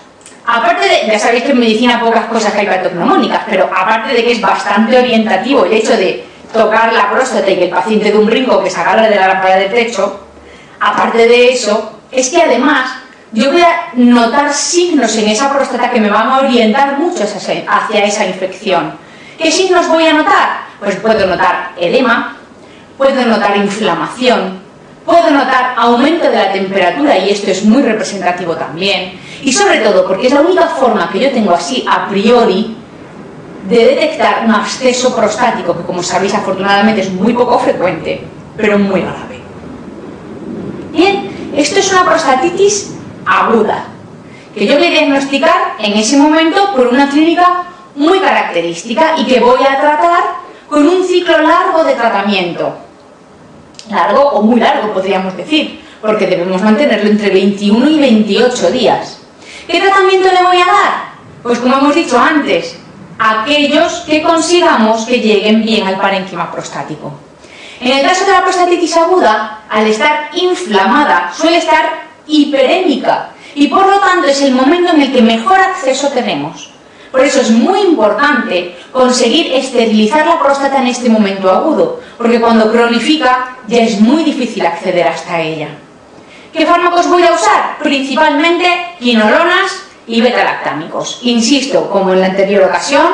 aparte de, ya sabéis que en medicina pocas cosas hay patognomónicas, pero aparte de que es bastante orientativo el hecho de tocar la próstata y que el paciente dé un brinco que se agarre de la lámpara de techo, aparte de eso, es que además yo voy a notar signos en esa próstata que me van a orientar mucho hacia esa infección. ¿Qué signos voy a notar? Pues puedo notar edema, puedo notar inflamación, puedo notar aumento de la temperatura, y esto es muy representativo también, y sobre todo porque es la única forma que yo tengo así a priori de detectar un absceso prostático, que como sabéis afortunadamente es muy poco frecuente, pero muy grave. Bien, esto es una prostatitis aguda, que yo voy a diagnosticar en ese momento por una clínica muy característica y que voy a tratar con un ciclo largo de tratamiento. Largo o muy largo, podríamos decir, porque debemos mantenerlo entre 21 y 28 días. ¿Qué tratamiento le voy a dar? Pues como hemos dicho antes, aquellos que consigamos que lleguen bien al parénquima prostático. En el caso de la prostatitis aguda, al estar inflamada, suele estar hiperémica, y por lo tanto es el momento en el que mejor acceso tenemos. Por eso es muy importante conseguir esterilizar la próstata en este momento agudo, porque cuando cronifica ya es muy difícil acceder hasta ella. ¿Qué fármacos voy a usar? Principalmente quinolonas y beta-lactámicos. Insisto, como en la anterior ocasión,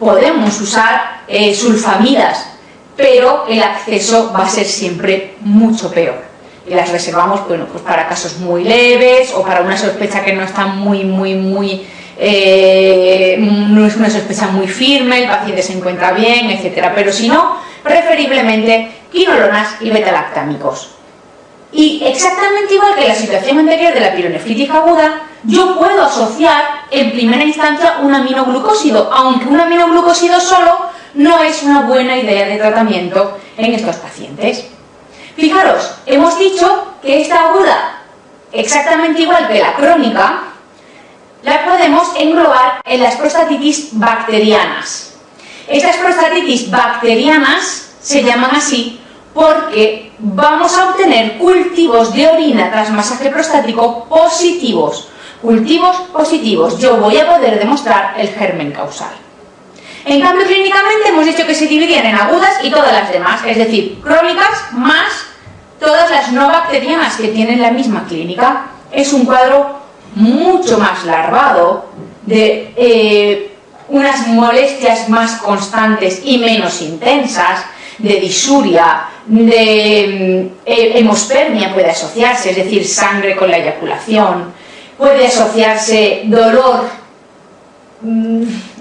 podemos usar sulfamidas, pero el acceso va a ser siempre mucho peor. Y las reservamos, bueno, pues para casos muy leves o para una sospecha que no está no es una sospecha muy firme, el paciente se encuentra bien, etc. Pero si no, preferiblemente quinolonas y beta-lactámicos. Y exactamente igual que en la situación anterior de la pielonefritis aguda, yo puedo asociar en primera instancia un aminoglucósido, aunque un aminoglucósido solo no es una buena idea de tratamiento en estos pacientes. Fijaros, hemos dicho que esta aguda, exactamente igual que la crónica, la podemos englobar en las prostatitis bacterianas. Estas prostatitis bacterianas se llaman así porque vamos a obtener cultivos de orina tras masaje prostático positivos. Cultivos positivos. Yo voy a poder demostrar el germen causal. En cambio, clínicamente hemos dicho que se dividían en agudas y todas las demás, es decir, crónicas más todas las no bacterianas que tienen la misma clínica. Es un cuadro mucho más larvado, de unas molestias más constantes y menos intensas, de disuria, de hemospermia puede asociarse, es decir, sangre con la eyaculación, puede asociarse dolor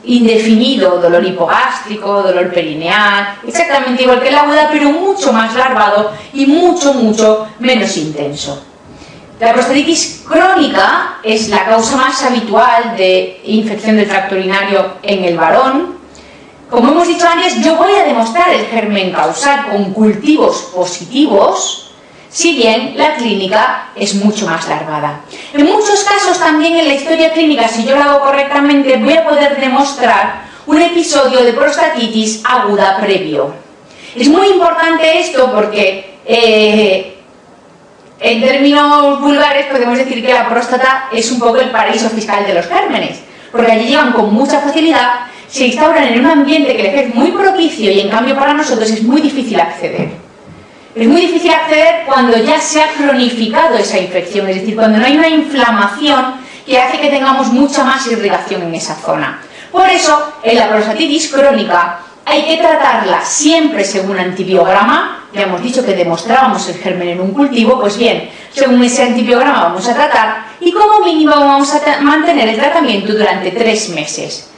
indefinido, dolor hipogástrico, dolor perineal, exactamente igual que la aguda, pero mucho más larvado y mucho menos intenso. La prostatitis crónica es la causa más habitual de infección del tracto urinario en el varón. Como hemos dicho antes, yo voy a demostrar el germen causal con cultivos positivos, si bien la clínica es mucho más larvada. En muchos casos también en la historia clínica, si yo lo hago correctamente, voy a poder demostrar un episodio de prostatitis aguda previo. Es muy importante esto porque en términos vulgares podemos decir que la próstata es un poco el paraíso fiscal de los gérmenes, porque allí llegan con mucha facilidad, se instauran en un ambiente que les es muy propicio y en cambio para nosotros es muy difícil acceder. Es muy difícil acceder cuando ya se ha cronificado esa infección, es decir, cuando no hay una inflamación que hace que tengamos mucha más irrigación en esa zona. Por eso, en la prostatitis crónica hay que tratarla siempre según antibiograma. Ya hemos dicho que demostrábamos el germen en un cultivo, pues bien, según ese antibiograma vamos a tratar y como mínimo vamos a mantener el tratamiento durante 3 meses.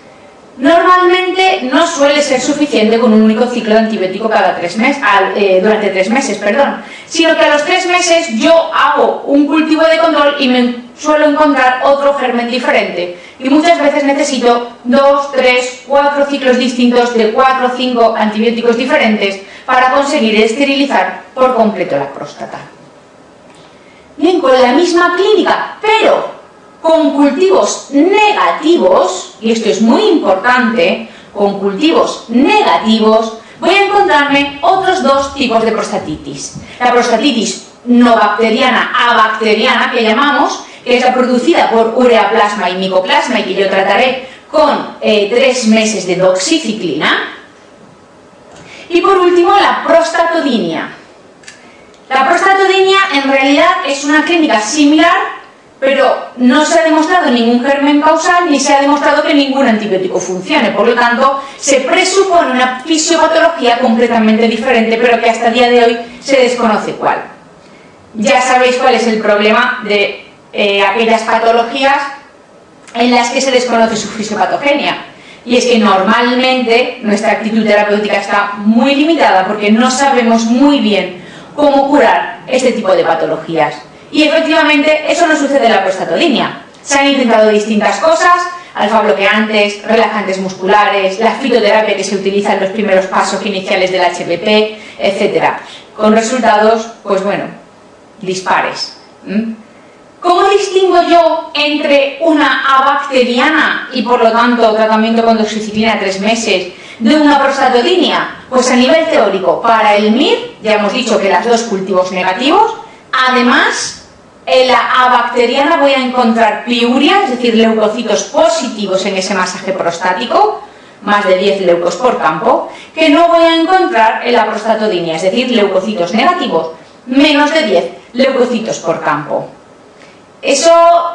Normalmente no suele ser suficiente con un único ciclo de antibiótico cada 3 meses, durante 3 meses, sino que a los 3 meses yo hago un cultivo de control y me suelo encontrar otro germen diferente. Y muchas veces necesito 2, 3, 4 ciclos distintos de 4 o 5 antibióticos diferentes para conseguir esterilizar por completo la próstata. Bien, con la misma clínica, pero con cultivos negativos, y esto es muy importante, con cultivos negativos, voy a encontrarme otros 2 tipos de prostatitis. La prostatitis no bacteriana, abacteriana, que llamamos, que es la producida por ureaplasma y micoplasma y que yo trataré con 3 meses de doxiciclina. Y por último, la prostatodinia. La prostatodinia en realidad es una clínica similar, pero no se ha demostrado ningún germen causal ni se ha demostrado que ningún antibiótico funcione. Por lo tanto, se presupone una fisiopatología completamente diferente, pero que hasta el día de hoy se desconoce cuál. Ya sabéis cuál es el problema de aquellas patologías en las que se desconoce su fisiopatogenia. Y es que normalmente nuestra actitud terapéutica está muy limitada porque no sabemos muy bien cómo curar este tipo de patologías. Y efectivamente eso no sucede en la prostatodinia. Se han intentado distintas cosas, alfa-bloqueantes, relajantes musculares, la fitoterapia que se utiliza en los primeros pasos iniciales del HPP, etc. Con resultados, pues bueno, dispares. ¿Cómo distingo yo entre una abacteriana y por lo tanto tratamiento con doxiciclina 3 meses de una prostatodinia? Pues a nivel teórico, para el MIR ya hemos dicho que las 2 cultivos negativos, además En la A bacteriana voy a encontrar piuria, es decir, leucocitos positivos en ese masaje prostático, más de 10 leucos por campo, que no voy a encontrar en la prostatodinia, es decir, leucocitos negativos, menos de 10 leucocitos por campo. Eso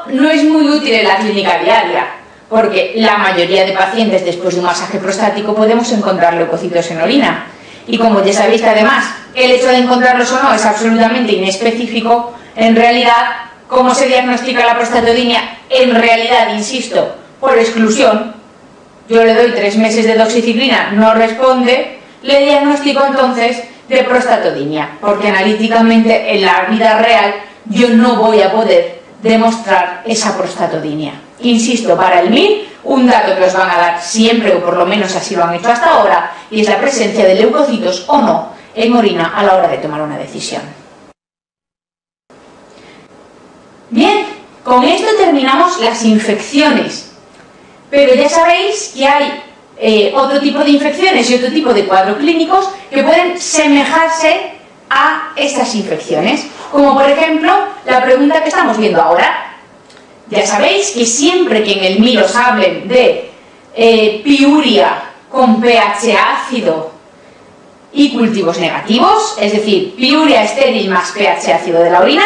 no es muy útil en la clínica diaria, porque la mayoría de pacientes después de un masaje prostático podemos encontrar leucocitos en orina. Y como ya sabéis que además el hecho de encontrarlos o no es absolutamente inespecífico, en realidad, ¿cómo se diagnostica la prostatodinia? En realidad, insisto, por exclusión, yo le doy 3 meses de doxiciclina, no responde, le diagnostico entonces de prostatodinia, porque analíticamente en la vida real yo no voy a poder demostrar esa prostatodinia. Insisto, para el MIR, un dato que os van a dar siempre, o por lo menos así lo han hecho hasta ahora, y es la presencia de leucocitos o no en orina a la hora de tomar una decisión. Bien, con esto terminamos las infecciones, pero ya sabéis que hay otro tipo de infecciones y otro tipo de cuadros clínicos que pueden semejarse a estas infecciones, como por ejemplo la pregunta que estamos viendo ahora. Ya sabéis que siempre que en el MIR os hablen de piuria con pH ácido y cultivos negativos, es decir, piuria estéril más pH ácido de la orina,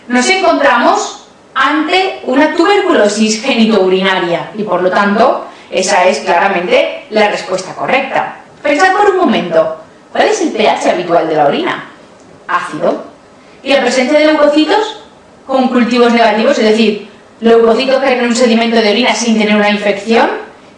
nos encontramos ante una tuberculosis genitourinaria y por lo tanto esa es claramente la respuesta correcta. Pensad por un momento, ¿cuál es el pH habitual de la orina? Ácido. ¿Y la presencia de leucocitos con cultivos negativos, es decir, leucocitos que hay en un sedimento de orina sin tener una infección?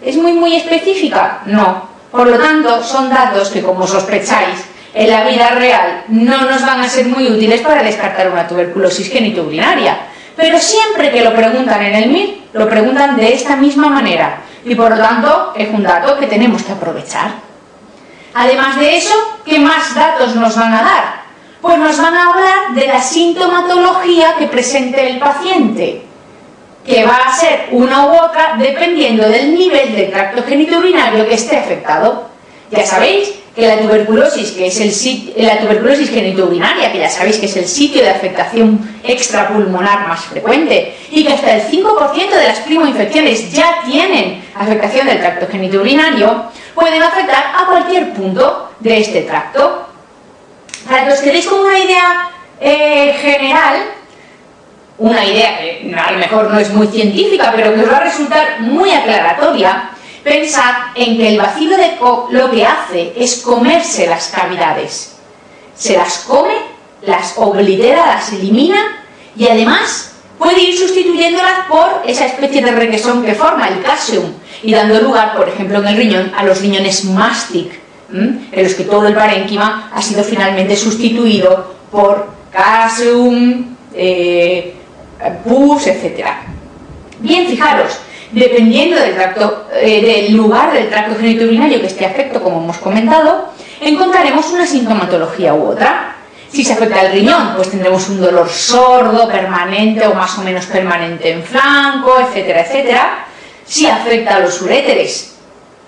¿Es muy específica? No. Por lo tanto, son datos que, como sospecháis, en la vida real no nos van a ser muy útiles para descartar una tuberculosis genitourinaria. Pero siempre que lo preguntan en el MIR, lo preguntan de esta misma manera. Y por lo tanto, es un dato que tenemos que aprovechar. Además de eso, ¿qué más datos nos van a dar? Pues nos van a hablar de la sintomatología que presente el paciente, que va a ser una u otra dependiendo del nivel del tracto genitourinario que esté afectado. Ya sabéis que la tuberculosis, la tuberculosis genitourinaria, que ya sabéis que es el sitio de afectación extrapulmonar más frecuente, y que hasta el 5% de las primoinfecciones ya tienen afectación del tracto genitourinario, pueden afectar a cualquier punto de este tracto. Para que os quedéis con una idea general, una idea que a lo mejor no es muy científica, pero que os va a resultar muy aclaratoria, pensad en que el bacilo de Koch lo que hace es comerse las cavidades. Se las come, las oblitera, las elimina y además puede ir sustituyéndolas por esa especie de requesón que forma el calcium y dando lugar, por ejemplo, en el riñón a los riñones mástic, en los que todo el parénquima ha sido finalmente sustituido por calcium, pus, etc. Bien, fijaros, dependiendo del lugar del tracto genitourinario que esté afecto, como hemos comentado, encontraremos una sintomatología u otra. Si se afecta el riñón, pues tendremos un dolor sordo, permanente o más o menos permanente en flanco, etcétera, etcétera. Si afecta a los uréteres,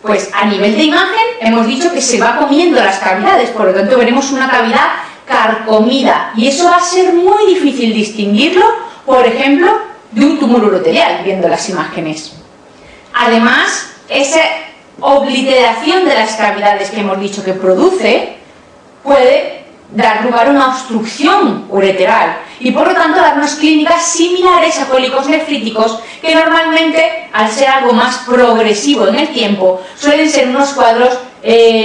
pues a nivel de imagen hemos dicho que se va comiendo las cavidades, por lo tanto veremos una cavidad carcomida y eso va a ser muy difícil distinguirlo, por ejemplo, de un tumor uroterial, viendo las imágenes. Además, esa obliteración de las cavidades que hemos dicho que produce puede dar lugar a una obstrucción ureteral y por lo tanto darnos clínicas similares a cólicos nefríticos que normalmente, al ser algo más progresivo en el tiempo, suelen ser unos cuadros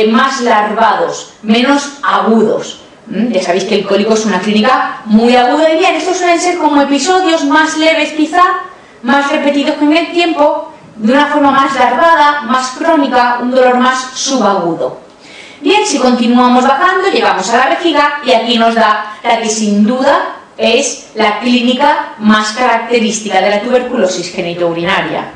más larvados, menos agudos. Ya sabéis que el cólico es una clínica muy aguda y bien, estos suelen ser como episodios más leves quizá, más repetidos en el tiempo, de una forma más larvada, más crónica, un dolor más subagudo. Bien, si continuamos bajando, llegamos a la vejiga y aquí nos da la que sin duda es la clínica más característica de la tuberculosis genitourinaria.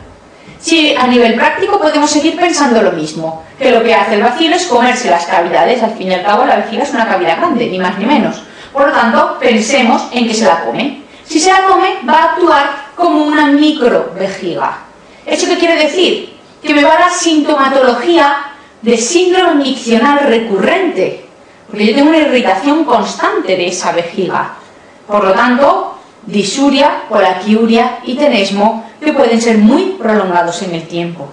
Si a nivel práctico podemos seguir pensando lo mismo, que lo que hace el bacilo es comerse las cavidades, al fin y al cabo la vejiga es una cavidad grande, ni más ni menos. Por lo tanto, pensemos en que se la come. Si se la come, va a actuar como una microvejiga. ¿Eso qué quiere decir? Que me va a dar sintomatología de síndrome miccional recurrente, porque yo tengo una irritación constante de esa vejiga. Por lo tanto, disuria, colaquiuria y tenesmo, que pueden ser muy prolongados en el tiempo.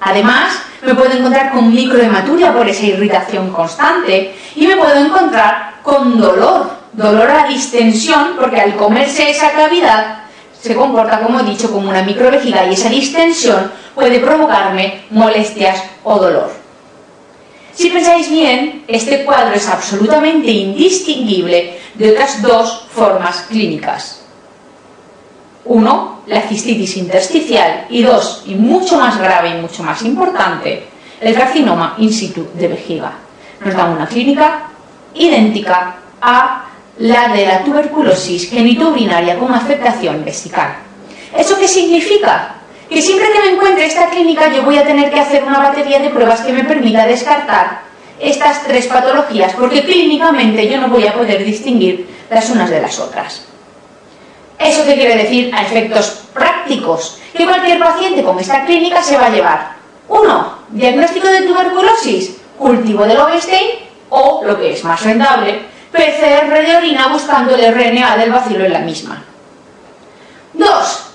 Además, me puedo encontrar con microhematuria por esa irritación constante y me puedo encontrar con dolor a la distensión, porque al comerse esa cavidad se comporta, como he dicho, como una microvejiga y esa distensión puede provocarme molestias o dolor. Si pensáis bien, este cuadro es absolutamente indistinguible de otras dos formas clínicas. 1, la cistitis intersticial, y 2, y mucho más grave y mucho más importante, el carcinoma in situ de vejiga. Nos da una clínica idéntica a la de la tuberculosis genitourinaria con afectación vesical. ¿Eso qué significa? Que siempre que me encuentre esta clínica yo voy a tener que hacer una batería de pruebas que me permita descartar estas tres patologías, porque clínicamente yo no voy a poder distinguir las unas de las otras. ¿Eso qué quiere decir a efectos prácticos? Que cualquier paciente con esta clínica se va a llevar 1, diagnóstico de tuberculosis, cultivo de Lowenstein o, lo que es más rentable, PCR de orina buscando el RNA del bacilo en la misma. 2,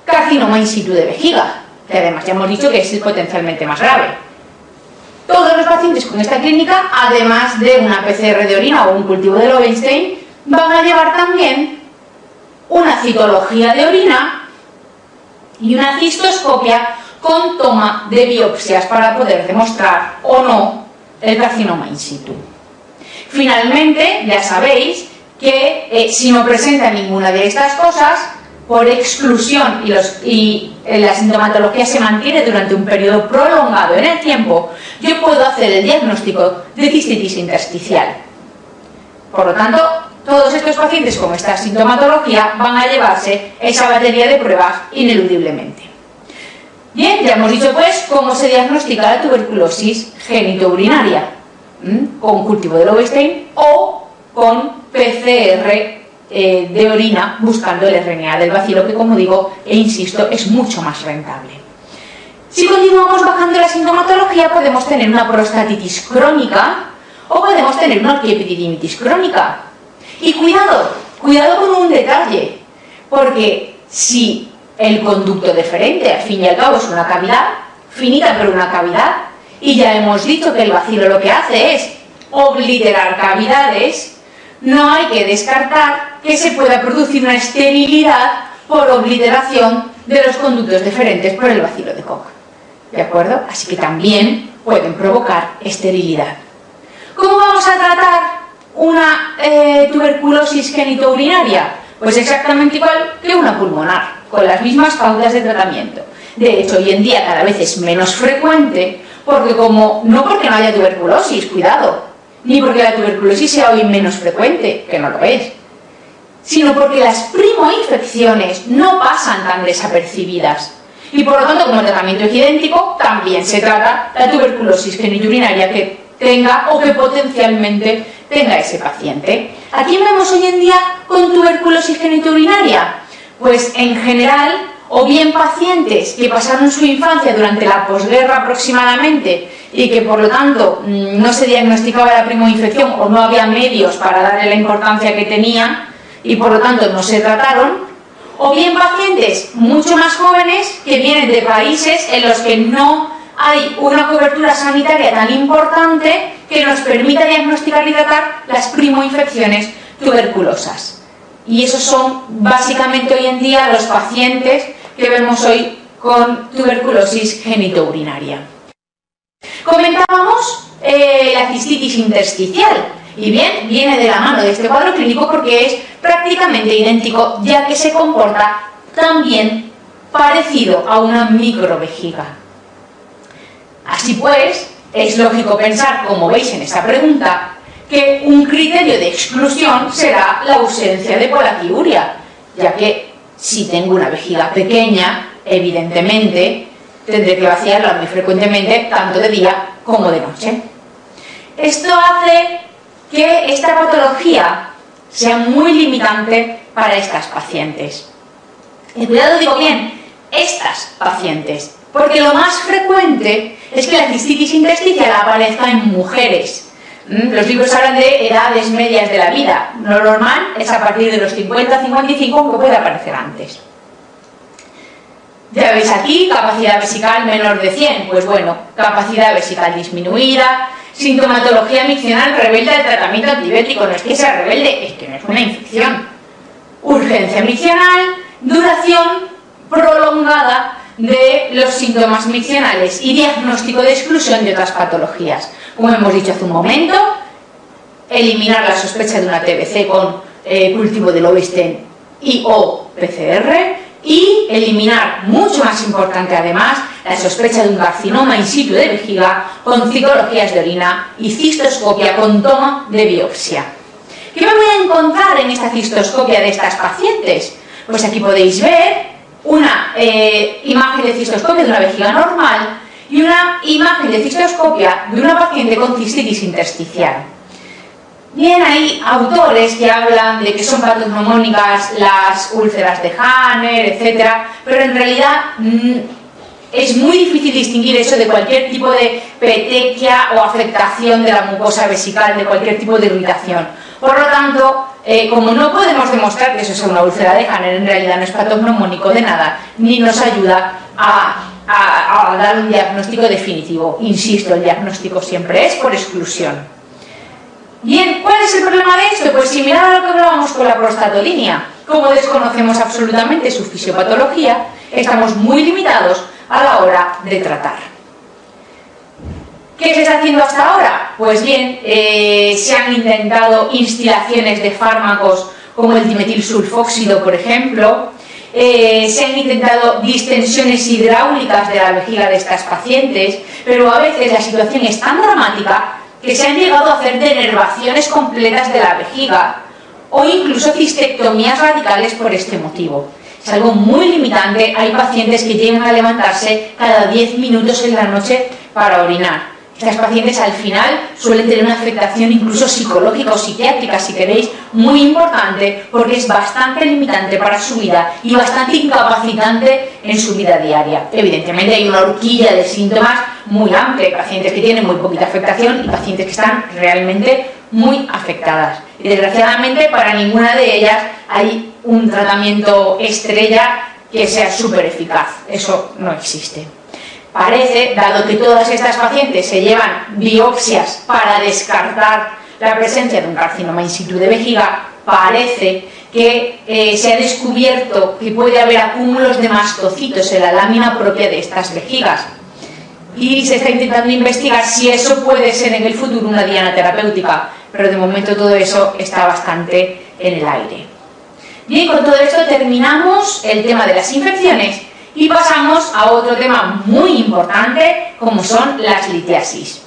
carcinoma in situ de vejiga, que además ya hemos dicho que es el potencialmente más grave. Todos los pacientes con esta clínica, además de una PCR de orina o un cultivo de Lowenstein, van a llevar también una citología de orina y una cistoscopia con toma de biopsias para poder demostrar o no el carcinoma in situ. Finalmente, ya sabéis que si no presenta ninguna de estas cosas, por exclusión y la sintomatología se mantiene durante un periodo prolongado en el tiempo, yo puedo hacer el diagnóstico de cistitis intersticial. Por lo tanto, todos estos pacientes con esta sintomatología van a llevarse esa batería de pruebas ineludiblemente. Bien, ya hemos dicho pues cómo se diagnostica la tuberculosis genitourinaria, con cultivo de Lowenstein o con PCR de orina buscando el RNA del bacilo, que como digo e insisto es mucho más rentable. Si continuamos bajando la sintomatología, podemos tener una prostatitis crónica o podemos tener una orquiepididimitis crónica. Y cuidado con un detalle, porque si el conducto deferente al fin y al cabo es una cavidad, finita pero una cavidad, y ya hemos dicho que el bacilo lo que hace es obliterar cavidades, no hay que descartar que se pueda producir una esterilidad por obliteración de los conductos deferentes por el bacilo de Koch. ¿De acuerdo? Así que también pueden provocar esterilidad. ¿Cómo vamos a tratar una tuberculosis genitourinaria? Pues exactamente igual que una pulmonar, con las mismas pautas de tratamiento. De hecho, hoy en día cada vez es menos frecuente, porque no porque no haya tuberculosis, cuidado, ni porque la tuberculosis sea hoy menos frecuente, que no lo es, sino porque las primoinfecciones no pasan tan desapercibidas. Y por lo tanto, como el tratamiento es idéntico, también se trata la tuberculosis genitourinaria que tenga o que potencialmente tenga ese paciente. ¿A quién vemos hoy en día con tuberculosis genitourinaria? Pues en general, o bien pacientes que pasaron su infancia durante la posguerra aproximadamente y que por lo tanto no se diagnosticaba la primoinfección o no había medios para darle la importancia que tenía y por lo tanto no se trataron, o bien pacientes mucho más jóvenes que vienen de países en los que no hay una cobertura sanitaria tan importante que nos permita diagnosticar y tratar las primoinfecciones tuberculosas. Y esos son básicamente hoy en día los pacientes que vemos hoy con tuberculosis genitourinaria. Comentábamos la cistitis intersticial, y bien, viene de la mano de este cuadro clínico porque es prácticamente idéntico, ya que se comporta también parecido a una microvejiga. Así pues, es lógico pensar, como veis en esta pregunta, que un criterio de exclusión será la ausencia de colaquiuria, ya que si tengo una vejiga pequeña, evidentemente tendré que vaciarla muy frecuentemente, tanto de día como de noche. Esto hace que esta patología sea muy limitante para estas pacientes. Y cuidado, digo bien, estas pacientes, porque lo más frecuente es que la cistitis intersticial aparezca en mujeres. Los libros hablan de edades medias de la vida. Lo normal es a partir de los 50-55, aunque puede aparecer antes. Ya veis aquí, capacidad vesical menor de 100. Pues bueno, capacidad vesical disminuida, sintomatología miccional rebelde al tratamiento antibiótico. No es que sea rebelde, es que no es una infección. Urgencia miccional, duración prolongada de los síntomas miccionales y diagnóstico de exclusión de otras patologías. Como hemos dicho hace un momento, eliminar la sospecha de una TBC con cultivo del Ovesten y o PCR, y eliminar, mucho más importante además, la sospecha de un carcinoma in situ de vejiga con citologías de orina y cistoscopia con toma de biopsia. ¿Qué me voy a encontrar en esta cistoscopia de estas pacientes? Pues aquí podéis ver una imagen de cistoscopia de una vejiga normal y una imagen de cistoscopia de una paciente con cistitis intersticial. Bien, hay autores que hablan de que son patognomónicas las úlceras de Hanner, etc., pero en realidad es muy difícil distinguir eso de cualquier tipo de petequia o afectación de la mucosa vesical, de cualquier tipo de irritación. Por lo tanto, como no podemos demostrar que eso es una úlcera de Hanner, en realidad no es patognomónico de nada, ni nos ayuda a dar un diagnóstico definitivo. Insisto, el diagnóstico siempre es por exclusión. Bien, ¿cuál es el problema de esto? Pues similar a lo que hablábamos con la prostatolinia. Como desconocemos absolutamente su fisiopatología, estamos muy limitados a la hora de tratar. ¿Qué se está haciendo hasta ahora? Pues bien, se han intentado instilaciones de fármacos como el dimetilsulfóxido, por ejemplo. Se han intentado distensiones hidráulicas de la vejiga de estas pacientes, pero a veces la situación es tan dramática que se han llegado a hacer denervaciones completas de la vejiga o incluso cistectomías radicales por este motivo. Es algo muy limitante. Hay pacientes que llegan a levantarse cada 10 minutos en la noche para orinar. Estas pacientes al final suelen tener una afectación incluso psicológica o psiquiátrica, si queréis, muy importante, porque es bastante limitante para su vida y bastante incapacitante en su vida diaria. Evidentemente hay una horquilla de síntomas muy amplia, hay pacientes que tienen muy poquita afectación y pacientes que están realmente muy afectadas. Y desgraciadamente para ninguna de ellas hay un tratamiento estrella que sea súper eficaz. Eso no existe. Parece, dado que todas estas pacientes se llevan biopsias para descartar la presencia de un carcinoma in situ de vejiga, parece que se ha descubierto que puede haber acúmulos de mastocitos en la lámina propia de estas vejigas. Y se está intentando investigar si eso puede ser en el futuro una diana terapéutica, pero de momento todo eso está bastante en el aire. Bien, con todo esto terminamos el tema de las infecciones y pasamos a otro tema muy importante, como son las litiasis.